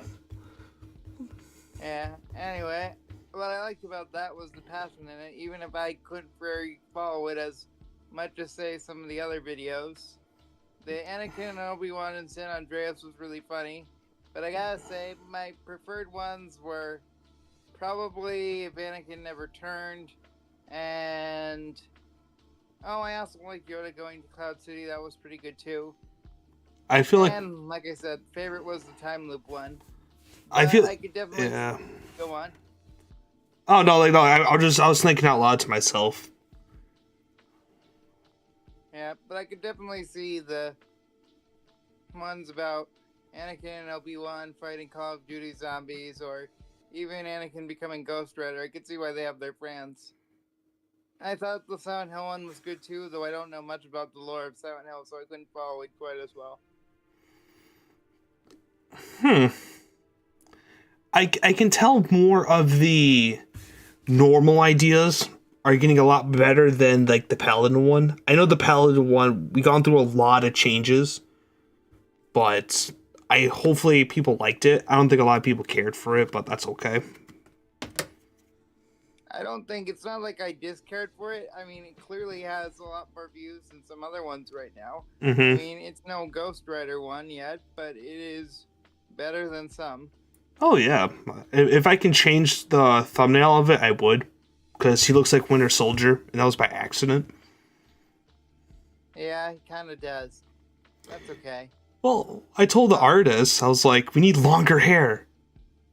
Yeah, anyway, what I liked about that was the passion in it, even if I couldn't very follow it as much as, say, some of the other videos. The Anakin and Obi-Wan and San Andreas was really funny, but I gotta say, my preferred ones were probably if Anakin never turned, and... Oh, I also like Yoda going to Cloud City, that was pretty good too. I feel like... And, like I said, favorite was the time loop one. I feel... I could definitely... Yeah. Go on. Oh, no, like, no, I was thinking out loud to myself. Yeah, but I could definitely see the ones about Anakin and Obi-Wan fighting Call of Duty zombies, or even Anakin becoming Ghost Rider. I could see why they have their fans. I thought the Silent Hill one was good too, though I don't know much about the lore of Silent Hill, so I couldn't follow it quite as well. I can tell more of the normal ideas are getting a lot better than, like, the Paladin one. I know the Paladin one, we've gone through a lot of changes, but hopefully people liked it. I don't think a lot of people cared for it, but that's okay. I don't think, it's not like I discared for it. I mean, it clearly has a lot more views than some other ones right now. I mean, it's no Ghost Rider one yet, but it is better than some. Oh, yeah. If I can change the thumbnail of it, I would. Because he looks like Winter Soldier, and that was by accident. Yeah, he kind of does. That's okay. Well, I told the artist, I was like, we need longer hair.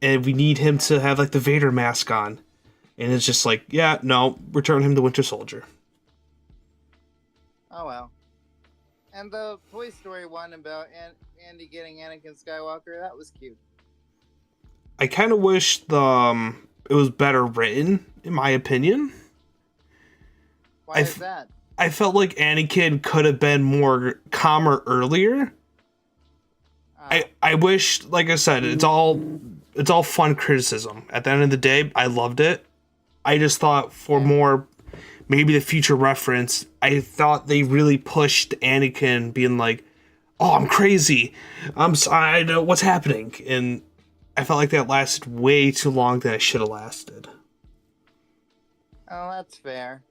And we need him to have, like, the Vader mask on. And it's just like, yeah, no, return him to Winter Soldier. Oh, well. And the Toy Story one about Andy getting Anakin Skywalker, that was cute. I kind of wish it was better written, in my opinion. Why is that? I felt like Anakin could have been more calmer earlier. I wish, like I said, it's all fun criticism. At the end of the day, I loved it. I just thought for more, maybe the future reference, I thought they really pushed Anakin being like, oh, I'm crazy. I know what's happening. And I felt like that lasted way too long than it should have lasted. Oh, that's fair.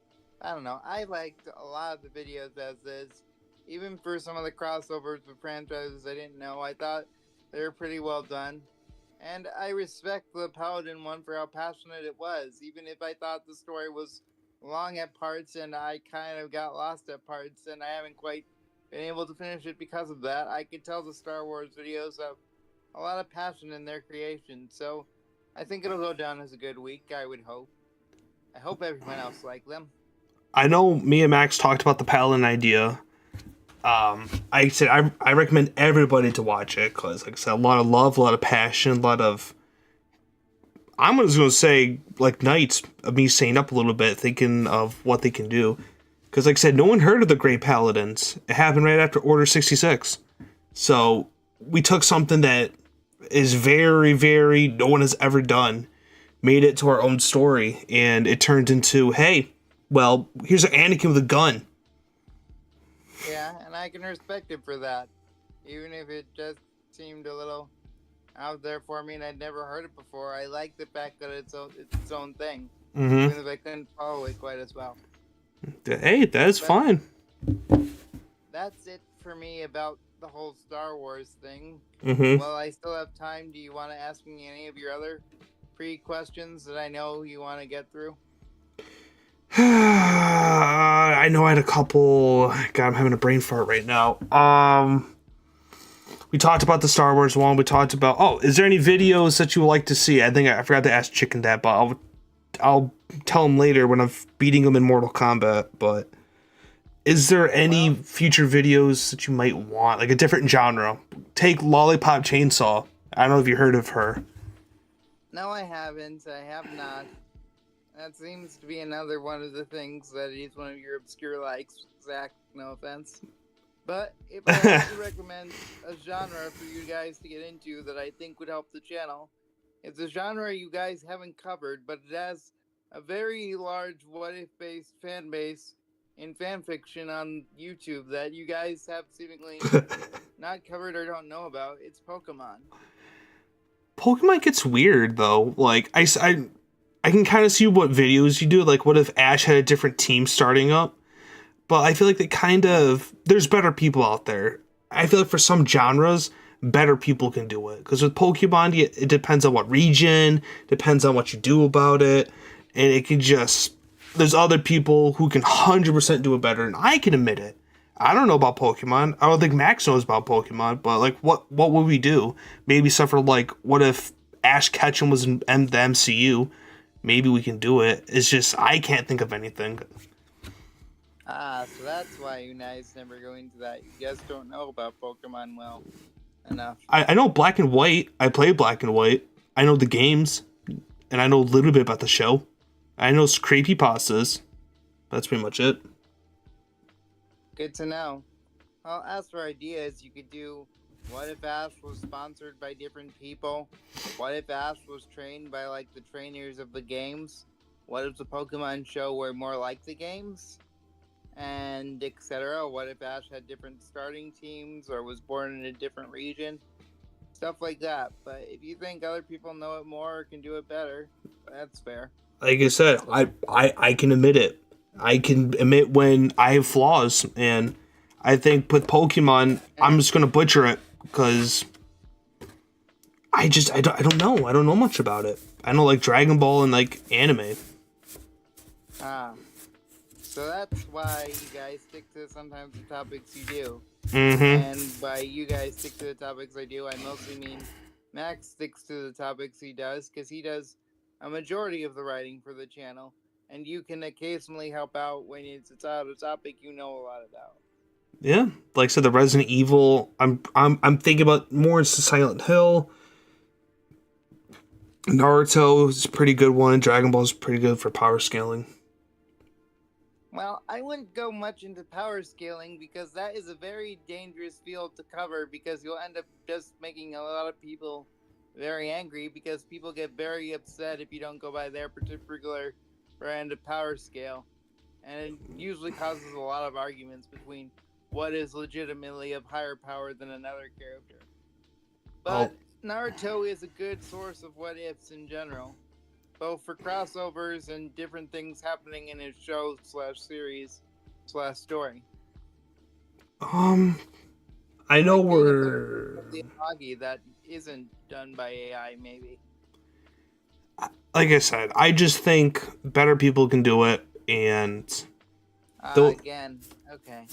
I don't know. I liked a lot of the videos as is. Even for some of the crossovers with franchises I didn't know, I thought they were pretty well done. And I respect the Paladin one for how passionate it was, even if I thought the story was long at parts and I kind of got lost at parts and I haven't quite been able to finish it because of that. I could tell the Star Wars videos have a lot of passion in their creation, so I think it'll go down as a good week, I would hope. I hope everyone else liked them. I know me and Max talked about the Paladin idea. I said I recommend everybody to watch it because, like I said, a lot of love, a lot of passion, a lot of... I'm just going to say, like, nights of me staying up a little bit, thinking of what they can do. Because, like I said, no one heard of the Great Paladins. It happened right after Order 66. So, we took something that is very, very no one has ever done, made it to our own story, and it turned into, hey, well, here's an Anakin with a gun. Yeah, and I can respect it for that. Even if it just seemed a little out there for me and I'd never heard it before, I like the fact that it's its own thing. Even if I couldn't follow it quite as well. Hey, that is fine. That's it for me about the whole Star Wars thing. Well, I still have time. Do you want to ask me any of your other pre-questions that I know you want to get through? I know I had a couple. God, I'm having a brain fart right now. We talked about the Star Wars one. We talked about... Oh, is there any videos that you would like to see? I think I forgot to ask Chicken that, but I'll tell him later when I'm beating him in Mortal Kombat. But is there any future videos that you might want? Like a different genre. Take Lollipop Chainsaw. I don't know if you heard of her. No, I haven't. I have not. That seems to be another one of the things that is one of your obscure likes, Zach. No offense. But if I had to recommend a genre for you guys to get into that I think would help the channel, it's a genre you guys haven't covered, but it has a very large what if based fan base in fan fiction on YouTube that you guys have seemingly not covered or don't know about. It's Pokemon. Pokemon gets weird though. Like I can kind of see what videos you do. Like what if Ash had a different team starting up? But I feel like there's better people out there. I feel like for some genres, better people can do it. Because with Pokemon, it depends on what region, depends on what you do about it, and it can just. There's other people who can 100% do it better, and I can admit it. I don't know about Pokemon. I don't think Max knows about Pokemon, but like, what would we do? Maybe suffer like, what if Ash Ketchum was in the MCU? Maybe we can do it. It's just I can't think of anything. So that's why you guys never go into that. You guys don't know about Pokemon well enough. I know Black and White. I play Black and White. I know the games, and I know a little bit about the show. I know creepypastas. That's pretty much it. Good to know. Well, as for ideas, you could do what if Ash was sponsored by different people? What if Ash was trained by like the trainers of the games? What if the Pokemon show were more like the games? And etc. What if Ash had different starting teams or was born in a different region? Stuff like that. But if you think other people know it more or can do it better, that's fair. Like I said, I can admit it. I can admit when I have flaws, and I think with Pokemon, I'm just gonna butcher it because I don't know. I don't know much about it. I know like Dragon Ball and like anime. So that's why you guys stick to sometimes the topics you do. Mm-hmm. And by you guys stick to the topics I do, I mostly mean Max sticks to the topics he does, because he does a majority of the writing for the channel, and you can occasionally help out when it's a topic you know a lot about. Yeah, like I said, the Resident Evil. I'm thinking about more into Silent Hill. Naruto is a pretty good one. Dragon Ball is pretty good for power scaling. Well, I wouldn't go much into power scaling because that is a very dangerous field to cover, because you'll end up just making a lot of people very angry, because people get very upset if you don't go by their particular brand of power scale. And it usually causes a lot of arguments between what is legitimately of higher power than another character. But Naruto is a good source of what ifs in general, both for crossovers and different things happening in his show / series / story. I know we're the Magi that isn't done by AI, maybe. Like I said, I just think better people can do it, and again, okay.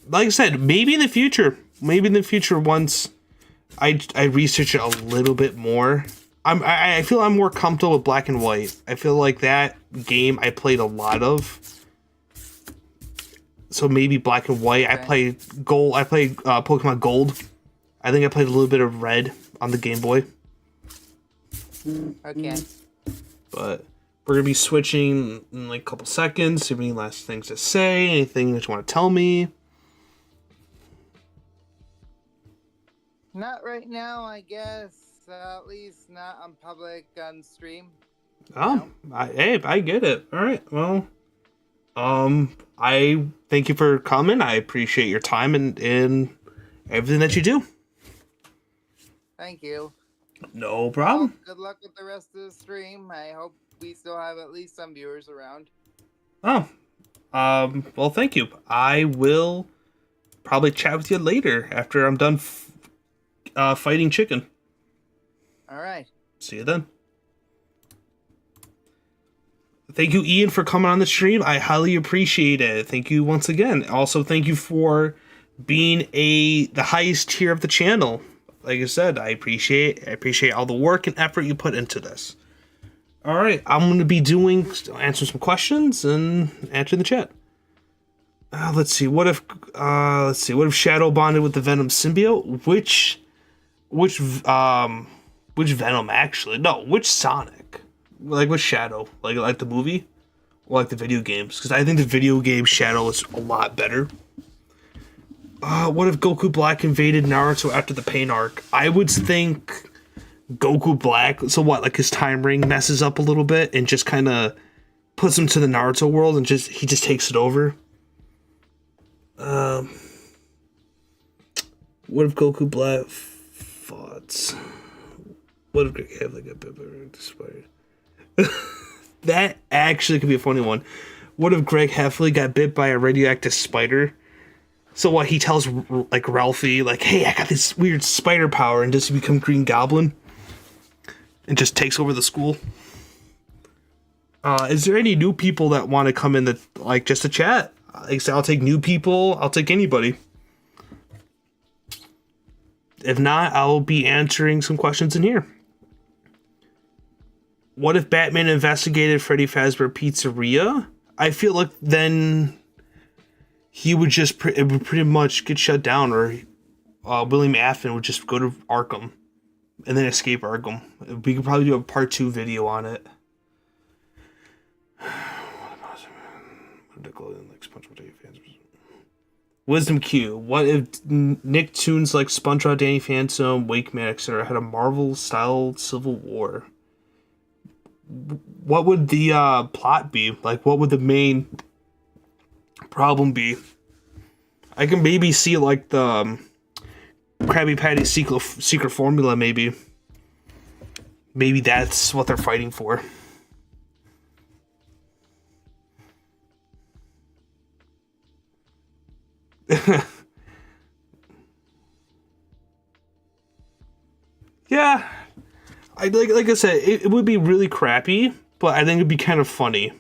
Like I said, maybe in the future once I research it a little bit more. I feel I'm more comfortable with Black and White. I feel like that game I played a lot of. So maybe Black and White. Okay. I played Gold. I played Pokemon Gold. I think I played a little bit of Red on the Game Boy. Okay. But we're gonna be switching in like a couple seconds. Do you have any last things to say? Anything that you want to tell me? Not right now, I guess. At least not on public on stream. Oh, no. I get it. All right. Well, I thank you for coming. I appreciate your time and everything that you do. Thank you. No problem. Well, good luck with the rest of the stream. I hope we still have at least some viewers around. Oh, well, thank you. I will probably chat with you later after I'm done fighting chicken. All right. See you then. Thank you, Ian, for coming on the stream. I highly appreciate it. Thank you once again. Also, thank you for being the highest tier of the channel. Like I said, I appreciate all the work and effort you put into this. All right, I'm going to be answering some questions and answering the chat. Let's see. What if Shadow bonded with the Venom symbiote? Which Venom actually? No, which Sonic? Like which Shadow? Like the movie, or like the video games? Because I think the video game Shadow is a lot better. What if Goku Black invaded Naruto after the Pain arc? I would think Goku Black. So what? Like his time ring messes up a little bit and just kind of puts him to the Naruto world, and he just takes it over. What if Goku Black fought? What if Greg Heffley got bit by a spider? That actually could be a funny one. What if Greg Heffley got bit by a radioactive spider? So what, he tells like Ralphie, like, hey, I got this weird spider power, and does he become Green Goblin? And just takes over the school? Is there any new people that want to come in just to chat? Like, I'll take new people, I'll take anybody. If not, I'll be answering some questions in here. What if Batman investigated Freddy Fazbear Pizzeria? I feel like then he would it would pretty much get shut down, or William Afton would just go to Arkham and then escape Arkham. We could probably do a part 2 video on it. Wisdom Q. What if Nicktoons like SpongeBob, Danny Phantom, Wakeman, etc. had a Marvel-style Civil War? What would the plot be? Like, what would the main problem be? I can maybe see like the Krabby Patty secret formula. Maybe that's what they're fighting for. Yeah, like I said, it would be really crappy, but I think it'd be kind of funny.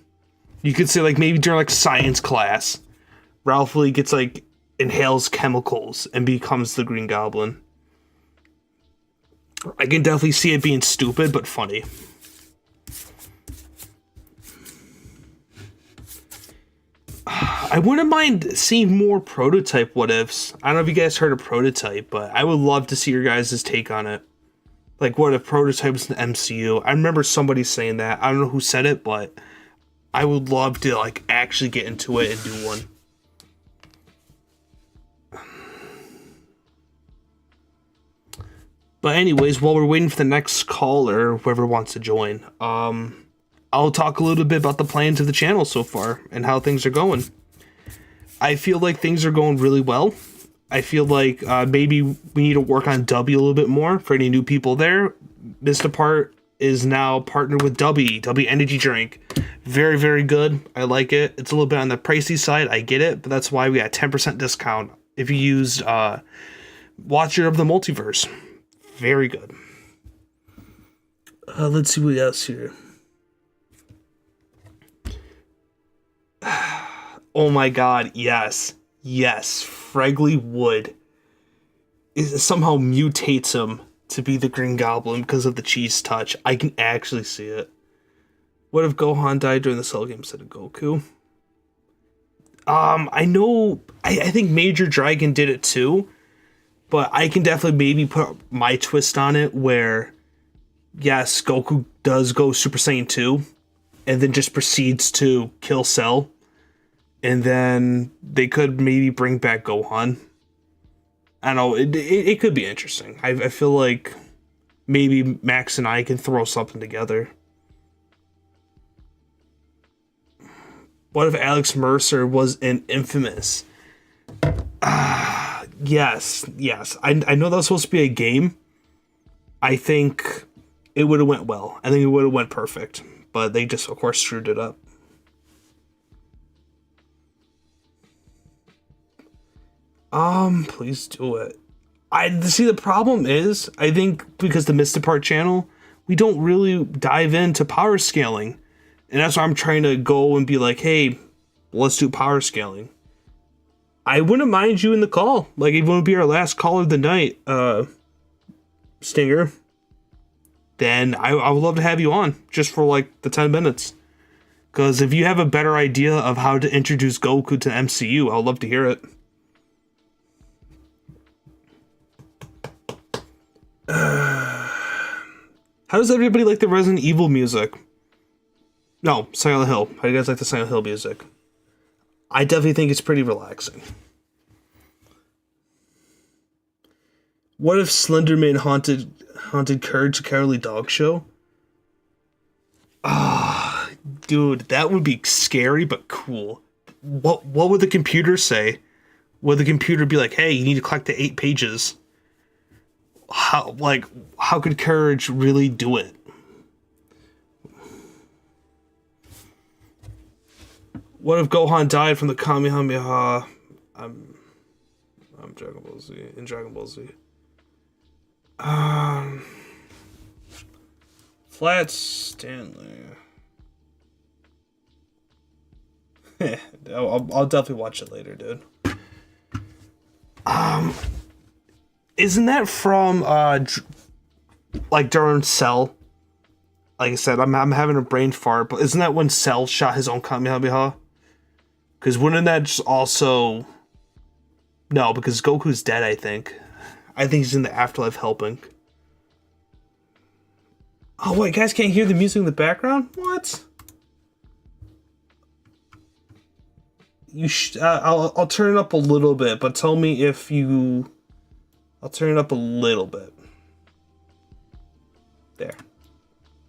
You could say like maybe during like science class, Ralph Lee gets like inhales chemicals and becomes the Green Goblin. I can definitely see it being stupid but funny. I wouldn't mind seeing more Prototype what ifs. I don't know if you guys heard of Prototype, but I would love to see your guys' take on it. Like, what if Prototype is in the MCU? I remember somebody saying that. I don't know who said it, but I would love to like actually get into it and do one. But anyways, while we're waiting for the next caller, whoever wants to join, I'll talk a little bit about the plans of the channel so far and how things are going. I feel like things are going really well. I feel like maybe we need to work on Dubby a little bit more for any new people there. MissedThePart is now partnered with Dubby Energy Drink. Very, very good. I like it. It's a little bit on the pricey side. I get it, but that's why we got 10% discount if you used Watcher of the Multiverse. Very good. Let's see what else here. Oh my god, yes. Yes, Fregley Wood somehow mutates him to be the Green Goblin because of the cheese touch. I can actually see it. What if Gohan died during the Cell game instead of Goku? I know, I think Major Dragon did it too, but I can definitely maybe put my twist on it where, yes, Goku does go Super Saiyan 2 and then just proceeds to kill Cell. And then they could maybe bring back Gohan. I don't know, it could be interesting. I feel like maybe Max and I can throw something together. What if Alex Mercer was in Infamous? Yes. I know that was supposed to be a game. I think it would have went well. I think it would have went perfect. But they just, of course, screwed it up. Please do it. The problem is, I think because the MissedThePart channel, we don't really dive into power scaling. And that's why I'm trying to go and be like, hey, let's do power scaling. I wouldn't mind you in the call. Like, if you want to be our last call of the night, Stinger, then I would love to have you on just for like the 10 minutes. Because if you have a better idea of how to introduce Goku to MCU, I would love to hear it. How does everybody like the Resident Evil music? No, Silent Hill. How do you guys like the Silent Hill music? I definitely think it's pretty relaxing. What if Slenderman haunted Courage the Cowardly Dog Show? Ah, dude, that would be scary but cool. What would the computer say? Would the computer be like, "Hey, you need to collect the 8 pages"? How could Courage really do it? What if Gohan died from the Kamehameha? I'm Dragon Ball Z. In Dragon Ball Z. Flat Stanley. I'll definitely watch it later, dude. Isn't that from like during Cell? Like I said, I'm having a brain fart, but isn't that when Cell shot his own Kamehameha? Because wouldn't that just also... No, because Goku's dead, I think. I think he's in the afterlife helping. Oh, wait, you guys can't hear the music in the background? What? I'll turn it up a little bit, but tell me if you... I'll turn it up a little bit. There.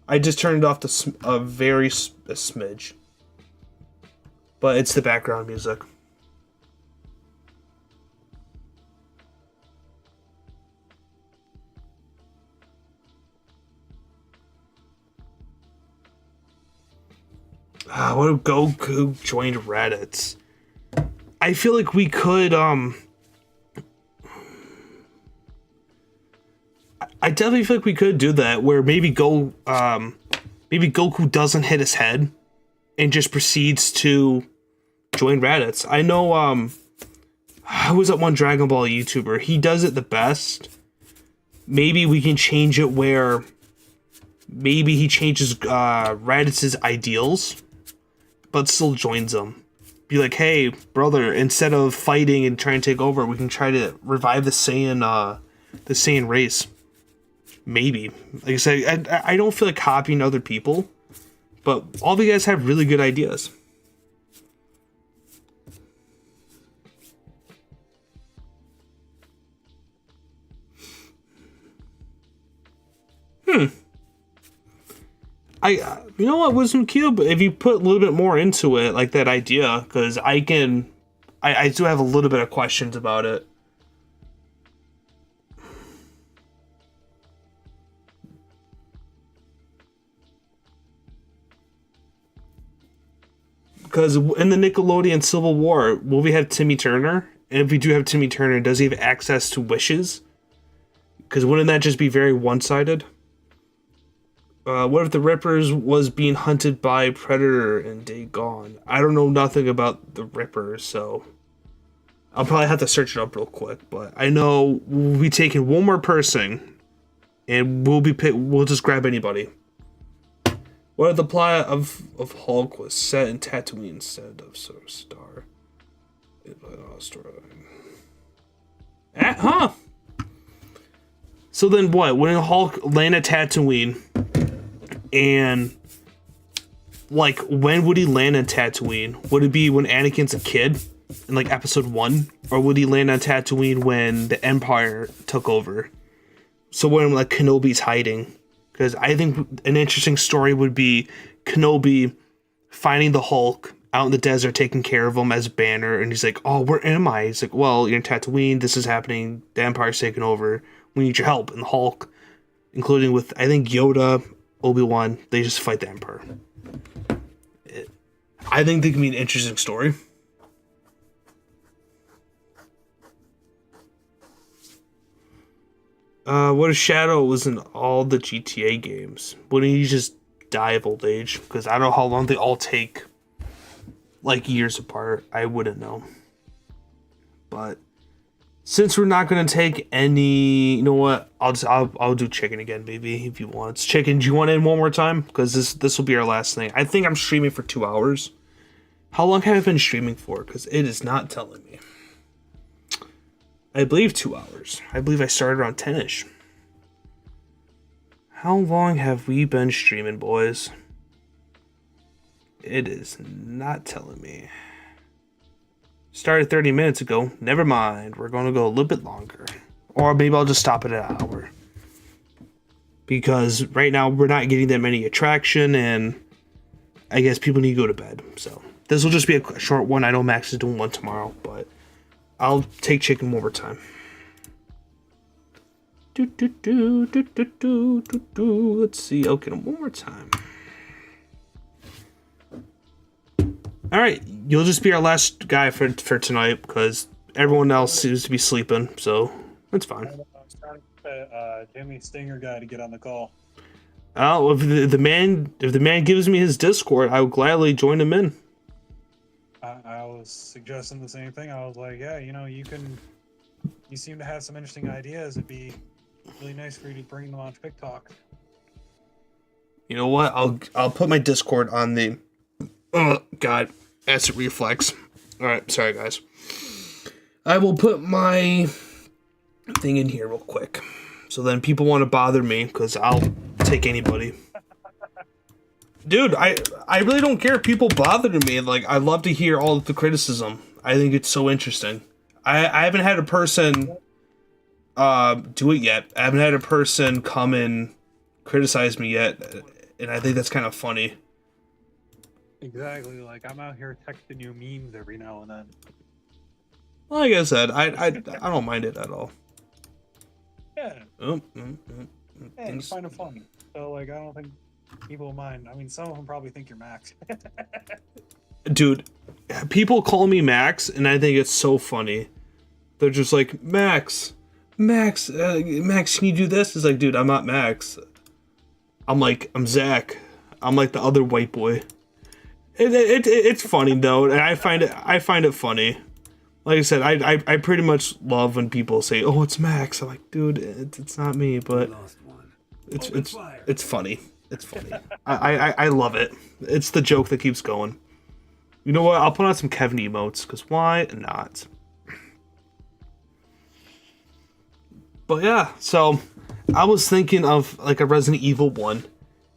I just turned it off to a smidge. But it's the background music. What if Goku joined Raditz? I feel like we could, I definitely feel like we could do that, where maybe Goku doesn't hit his head and just proceeds to join Raditz. I know, who was that one Dragon Ball YouTuber? He does it the best. Maybe we can change it where maybe he changes Raditz's ideals, but still joins them. Be like, hey, brother, instead of fighting and trying to take over, we can try to revive the Saiyan race. Maybe. Like I said, I don't feel like copying other people, but all of you guys have really good ideas. You know what, Wisdom Cube? If you put a little bit more into it, like that idea, because I do have a little bit of questions about it. Because in the Nickelodeon Civil War, will we have Timmy Turner? And if we do have Timmy Turner, does he have access to wishes? Because wouldn't that just be very one-sided? What if the Rippers was being hunted by Predator and Day Gone? I don't know nothing about the Rippers, so I'll probably have to search it up real quick. But I know we'll be taking one more person, and we'll just grab anybody. What if the plot of Hulk was set in Tatooine instead of Star? Huh? So then what? When Hulk landed Tatooine, and like, when would he land on Tatooine? Would it be when Anakin's a kid in like episode 1, or would he land on Tatooine when the Empire took over? So when like Kenobi's hiding, because I think an interesting story would be Kenobi finding the Hulk out in the desert, taking care of him as Banner, and he's like, "Oh, where am I?" He's like, "Well, you're in Tatooine. This is happening. The Empire's taking over. We need your help." And the Hulk, including with I think Yoda, Obi-Wan, they just fight the Emperor. I think they can be an interesting story. What if Shadow was in all the GTA games? Wouldn't he just die of old age? Because I don't know how long they all take, like years apart. I wouldn't know. But since we're not gonna take any, you know what? I'll do chicken again, baby. If you want, it's chicken. Do you want it in one more time? Because this will be our last thing. I think I'm streaming for 2 hours. How long have I been streaming for? Because it is not telling me. I believe 2 hours. I believe I started around 10ish. How long have we been streaming, boys? It is not telling me. Started 30 minutes ago. Never mind. We're going to go a little bit longer. or maybe I'll just stop it at an hour. Because right now we're not getting that many attraction, and I guess people need to go to bed. So this will just be a short one. I know Max is doing one tomorrow, but I'll take chicken one more time. Let's see. Okay, one more time. All right, you'll just be our last guy for tonight because everyone else seems to be sleeping, so that's fine. I was trying to get Jimmy Stinger guy to get on the call. Oh, if the man gives me his Discord, I will gladly join him in. I was suggesting the same thing. I was like, yeah, you seem to have some interesting ideas. It'd be really nice for you to bring them on Fic-Talk. You know what? I'll put my Discord on the. Oh God, acid reflex. All right, sorry guys. I will put my thing in here real quick, so then people want to bother me because I'll take anybody. Dude, I really don't care if people bother me. Like, I love to hear all of the criticism. I think it's so interesting. I haven't had a person do it yet. I haven't had a person come and criticize me yet, and I think that's kind of funny. Exactly. Like, I'm out here texting you memes every now and then. Like I said, I don't mind it at all. Yeah. Oh, Yeah, you find it funny. So, like, I don't think people mind. I mean, some of them probably think you're Max. Dude, people call me Max, and I think it's so funny. They're just like, Max, can you do this? It's like, dude, I'm not Max. I'm Zach. I'm like the other white boy. It's funny though, and I find it funny. Like I said, I pretty much love when people say, "Oh, it's Max." I'm like, dude, it's not me, but it's funny. It's funny. I love it. It's the joke that keeps going. You know what? I'll put on some Kevin emotes, because why not? But yeah, so I was thinking of like a Resident Evil 1.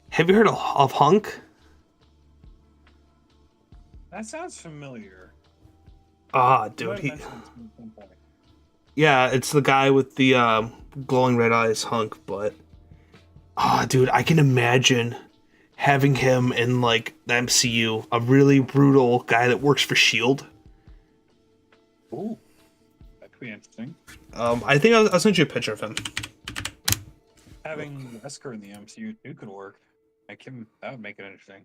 Have you heard of Hunk? That sounds familiar. Dude, yeah, it's the guy with the glowing red eyes, Hunk, but dude, I can imagine having him in like the MCU, a really brutal guy that works for SHIELD. Ooh, that could be interesting. I think I'll send you a picture of him. Having Wesker in the MCU too could work. That would make it interesting.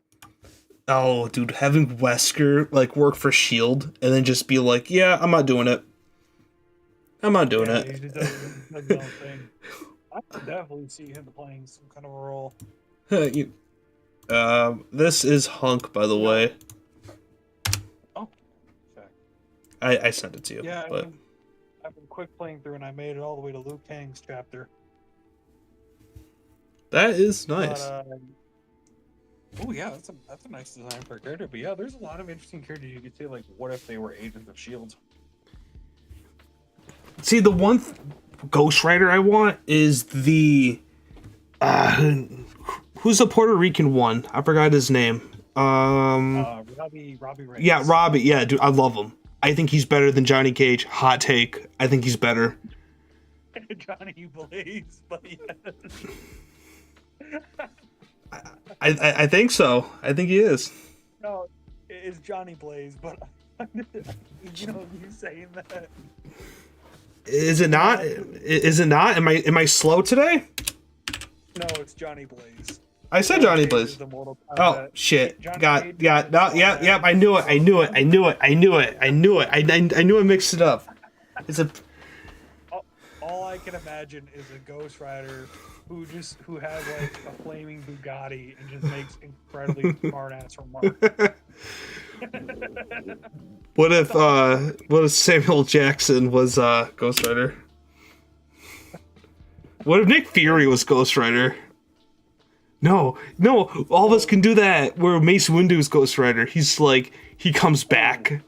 Oh, dude, having Wesker like work for SHIELD and then just be like, yeah, I'm not doing it. I'm not doing it. He just does his own thing. I could definitely see him playing some kind of a role. This is Hunk, by the way. Oh, okay. I sent it to you. Yeah, but I've been quick playing through, and I made it all the way to Liu Kang's chapter. that is nice. Oh yeah, that's a nice design for a character. But yeah, there's a lot of interesting characters you could say. Like, what if they were agents of SHIELD? See, the one Ghost Rider I want is the who's the Puerto Rican one? I forgot his name. Robbie Reyes. Yeah, Robbie. Yeah, dude, I love him. I think he's better than Johnny Cage. Hot take. I think he's better. Johnny Blaze, but yeah. I think so. I think he is. No, it's Johnny Blaze, but you saying that. Is it not? Is it not? Am I slow today? No, it's Johnny Blaze. I said Johnny Blaze. Oh shit! Yep. I knew it. I knew I mixed it up. It's a. All I can imagine is a Ghost Rider who has like a flaming Bugatti and just makes incredibly smart ass remarks. What if Samuel Jackson was Ghost Rider? What if Nick Fury was Ghost Rider? No, all of us can do that. Where Mace Windu's Ghost Rider, he's like, he comes back.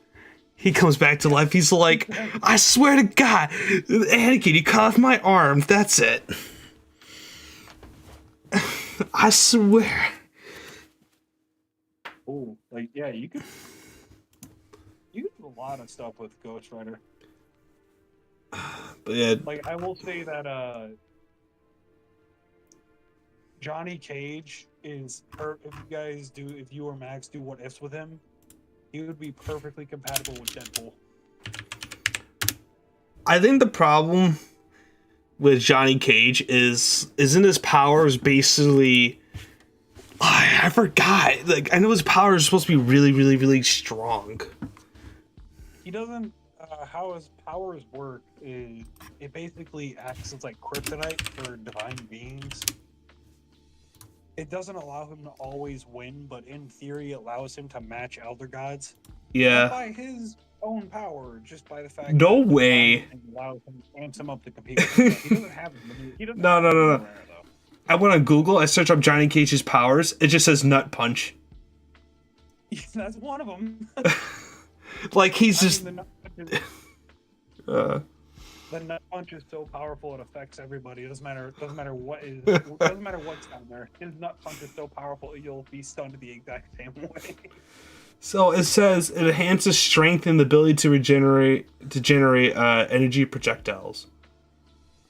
He comes back to life. He's like, I swear to God, Anakin, you cut off my arm. That's it. I swear. Oh, like yeah, you could do a lot of stuff with Ghost Rider. But yeah, Like, I will say that Johnny Cage is if you or Max do what ifs with him, he would be perfectly compatible with Deadpool. I think the problem with Johnny Cage isn't his powers basically. I forgot. Like, I know his powers are supposed to be really, really, really strong. He doesn't. How his powers work is it basically acts as like kryptonite for divine beings. It doesn't allow him to always win, but in theory, it allows him to match elder gods. Not Yeah. by his own power, just by the fact No that the way. divine allows him, amps him up to compete with him. He doesn't have he doesn't No, have no, no, no. rare, though. I went on Google. I searched up Johnny Cage's powers. It just says nut punch. That's one of them. Like he's I just. mean, Uh, the nut punch is so powerful it affects everybody. It doesn't matter what's down there. His nut punch is so powerful you'll be stunned the exact same way. so it says it enhances strength and the ability to generate energy projectiles.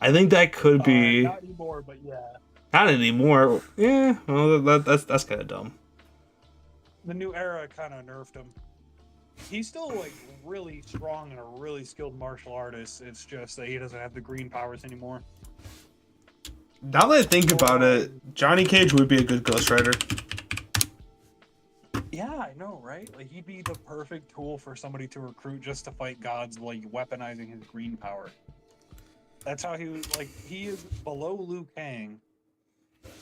I think that could be Not anymore, but yeah. not anymore. Yeah, well that's kind of dumb. The new era kind of nerfed him. He's still like really strong and a really skilled martial artist. It's just that he doesn't have the green powers anymore. Now that I think about it, Johnny Cage would be a good Ghost Rider. Yeah, I know, right? Like he'd be the perfect tool for somebody to recruit just to fight gods, like weaponizing his green power. That's how he was like. He is below Liu Kang,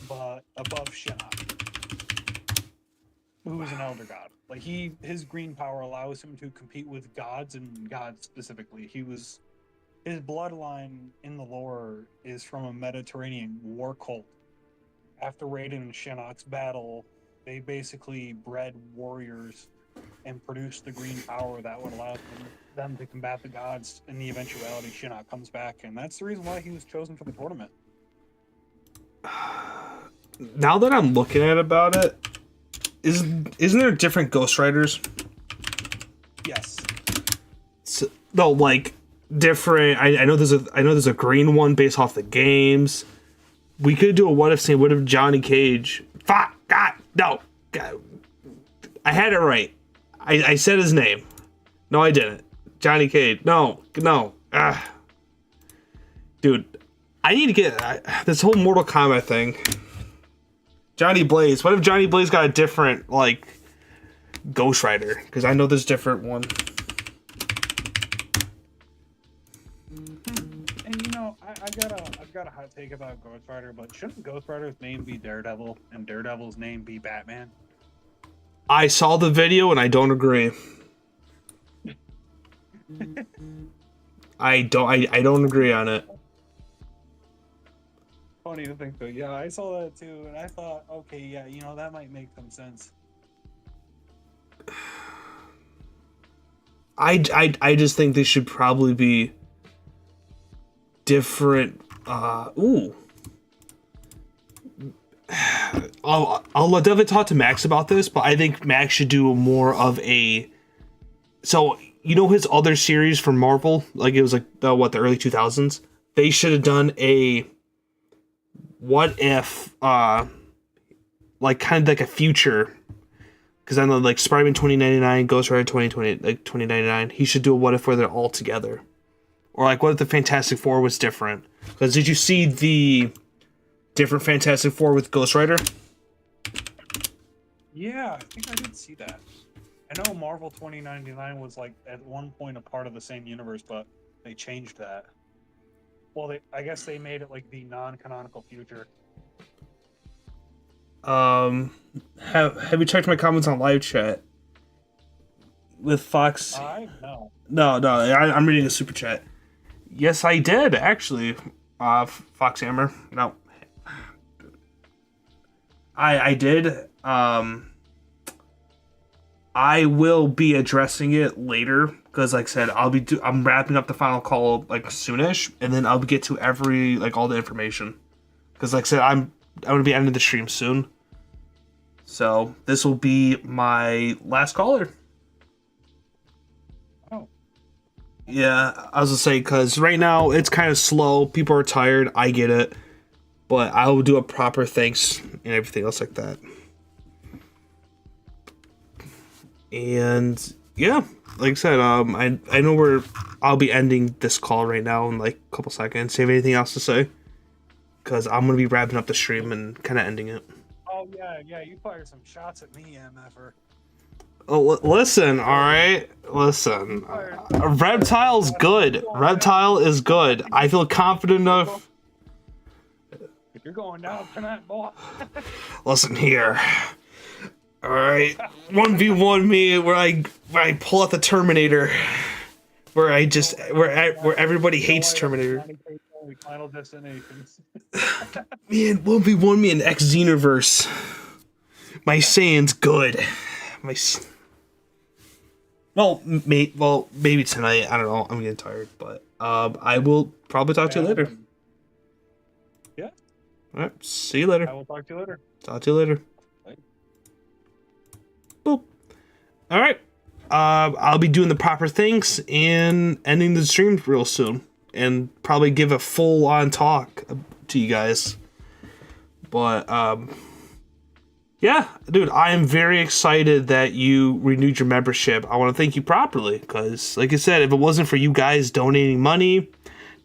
but above Shinnok, who is an elder god. Like his green power allows him to compete with gods and gods specifically. His bloodline in the lore is from a Mediterranean war cult. After Raiden and Shinnok's battle, they basically bred warriors and produced the green power that would allow them to combat the gods in the eventuality Shinnok comes back, and that's the reason why he was chosen for the tournament. Now that I'm looking at about it, isn't there different Ghost Riders? Yes. So, no, like different. I know there's a green one based off the games. We could do a what if scene. What if Johnny Cage? Fuck! God, no! God. I had it right. I said his name. No, I didn't. Johnny Cage. No. Dude, I need to get this whole Mortal Kombat thing. Johnny Blaze. What if Johnny Blaze got a different, like, Ghost Rider? Because I know there's different one. And you know, I've got a hot take about Ghost Rider, but shouldn't Ghost Rider's name be Daredevil and Daredevil's name be Batman? I saw the video and I don't agree. I don't agree on it. Funny to think though. Yeah, I saw that too, and I thought, okay, yeah, you know, that might make some sense. I just think they should probably be different. I'll definitely talk to Max about this, but I think Max should do more of a. So you know his other series from Marvel, like it was like the early 2000s. They should have done a what if, like kind of like a future, because I know like Spider-Man 2099, Ghost Rider 2020, like 2099. He should do a what if where they're all together, or like what if the Fantastic Four was different? Because did you see the different Fantastic Four with Ghost Rider? Yeah, I think I did see that. I know Marvel 2099 was like at one point a part of the same universe, but they changed that. Well, I guess they made it like the non-canonical future. Have you checked my comments on live chat with Fox? No. No, I'm reading a super chat. Yes, I did actually. Fox Hammer. No, I did. I will be addressing it later because, like I said, I'm wrapping up the final call like soonish, and then I'll get to all the information. Because, like I said, I'm going to be ending the stream soon, so this will be my last caller. Oh. Yeah, I was gonna say, because right now it's kind of slow. People are tired. I get it. But I will do a proper thanks and everything else like that. And yeah, like I said, I know I'll be ending this call right now in like a couple seconds. Do you have anything else to say? Because I'm gonna be wrapping up the stream and kind of ending it. Oh yeah, you fired some shots at me, MFer. Oh, listen, all right, listen. Reptile's good. Reptile is good. I feel confident enough. If you're going down tonight, boy. Listen here. All right, 1v1 me where I pull out the Terminator, where everybody hates Terminator. Final destinations. Man, 1v1 me in X Xenoverse. My Saiyan's good. Maybe tonight. I don't know. I'm getting tired, but I will probably talk to you later. Yeah. All right. See you later. I will talk to you later. Talk to you later. Bye. Boop. All right. I'll be doing the proper things and ending the stream real soon, and probably give a full-on talk to you guys. But yeah, dude, I am very excited that you renewed your membership. I want to thank you properly, because, like I said, if it wasn't for you guys donating money,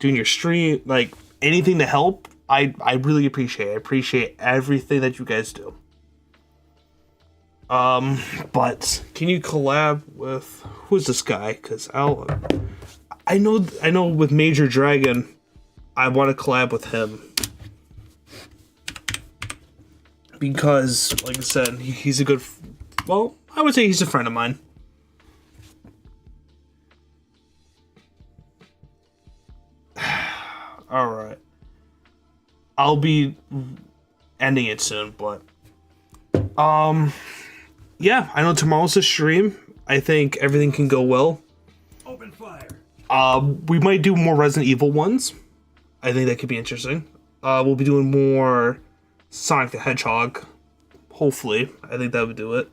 doing your stream, like anything to help, I really appreciate it. I appreciate everything that you guys do. But can you collab with who's this guy? Because I know with Major Dragon, I want to collab with him. Because, like I said, he's a good... Well, I would say he's a friend of mine. Alright. I'll be ending it soon, but... Yeah, I know tomorrow's a stream. I think everything can go well. Open fire. We might do more Resident Evil ones. I think that could be interesting. We'll be doing more Sonic the Hedgehog. Hopefully. I think that would do it.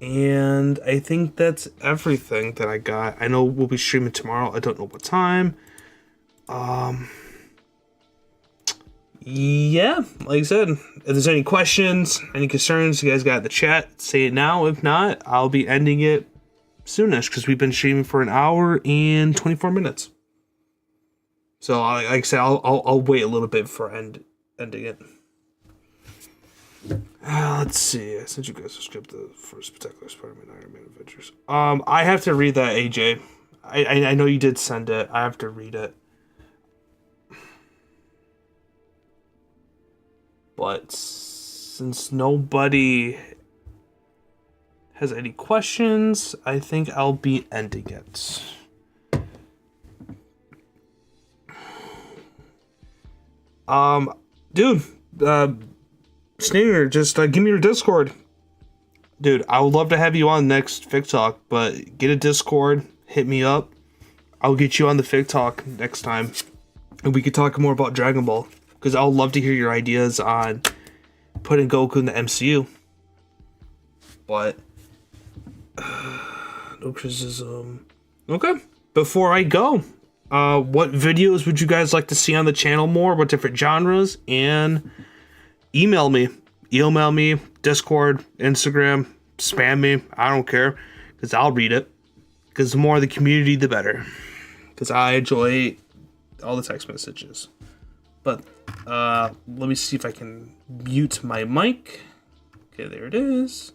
And I think that's everything that I got. I know we'll be streaming tomorrow. I don't know what time. Yeah, like I said, if there's any questions, any concerns you guys got in the chat, say it now. If not, I'll be ending it soonish, because we've been streaming for an hour and 24 minutes. So, like I said, I'll wait a little bit before ending it. Let's see. Since you guys have skipped the first particular Spider-Man Iron Man Adventures, I have to read that, AJ. I know you did send it. I have to read it. But since nobody has any questions, I think I'll be ending it. Dude, Stinger, just give me your Discord. Dude, I would love to have you on next Fic-Talk, but get a Discord, hit me up. I'll get you on the Fic-Talk next time, and we could talk more about Dragon Ball. Because I would love to hear your ideas on putting Goku in the MCU. But, no criticism. Okay, before I go, what videos would you guys like to see on the channel more? What different genres? And email me, Discord, Instagram, spam me. I don't care, because I'll read it. Because the more the community, the better. Because I enjoy all the text messages. But let me see if I can mute my mic. Okay, there it is.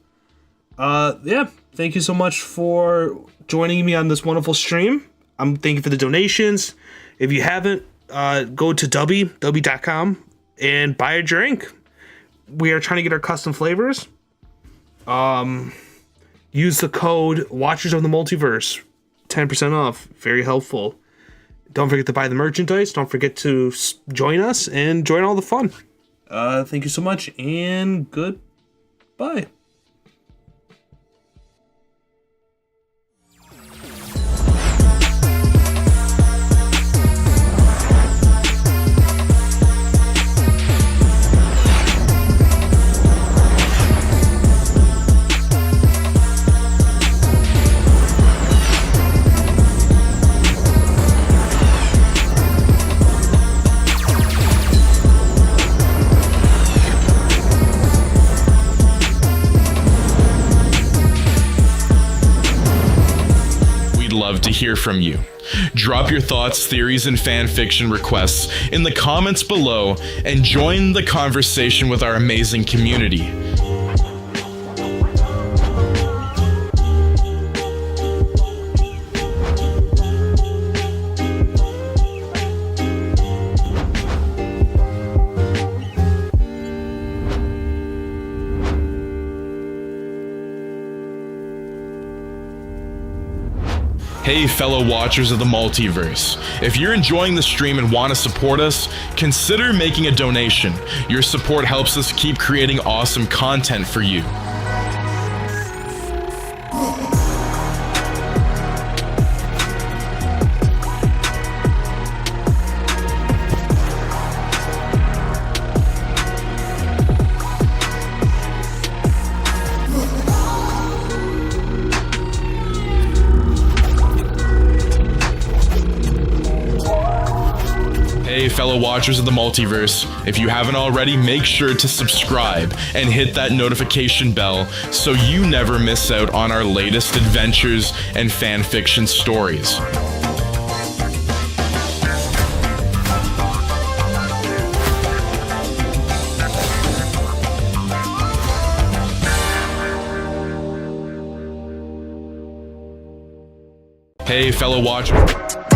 Yeah, thank you so much for joining me on this wonderful stream. I'm thank you for the donations. If you haven't, go to w.com and buy a drink. We are trying to get our custom flavors. Use the code Watchers of the Multiverse, 10% off. Very helpful. Don't forget to buy the merchandise. Don't forget to join us and join all the fun. Thank you so much, and goodbye. love to hear from you. Drop your thoughts, theories, and fanfiction requests in the comments below and join the conversation with our amazing community. Hey fellow watchers of the Multiverse, if you're enjoying the stream and want to support us, consider making a donation. Your support helps us keep creating awesome content for you. Hey fellow watchers of the Multiverse, if you haven't already, make sure to subscribe and hit that notification bell so you never miss out on our latest adventures and fanfiction stories. Hey fellow watchers.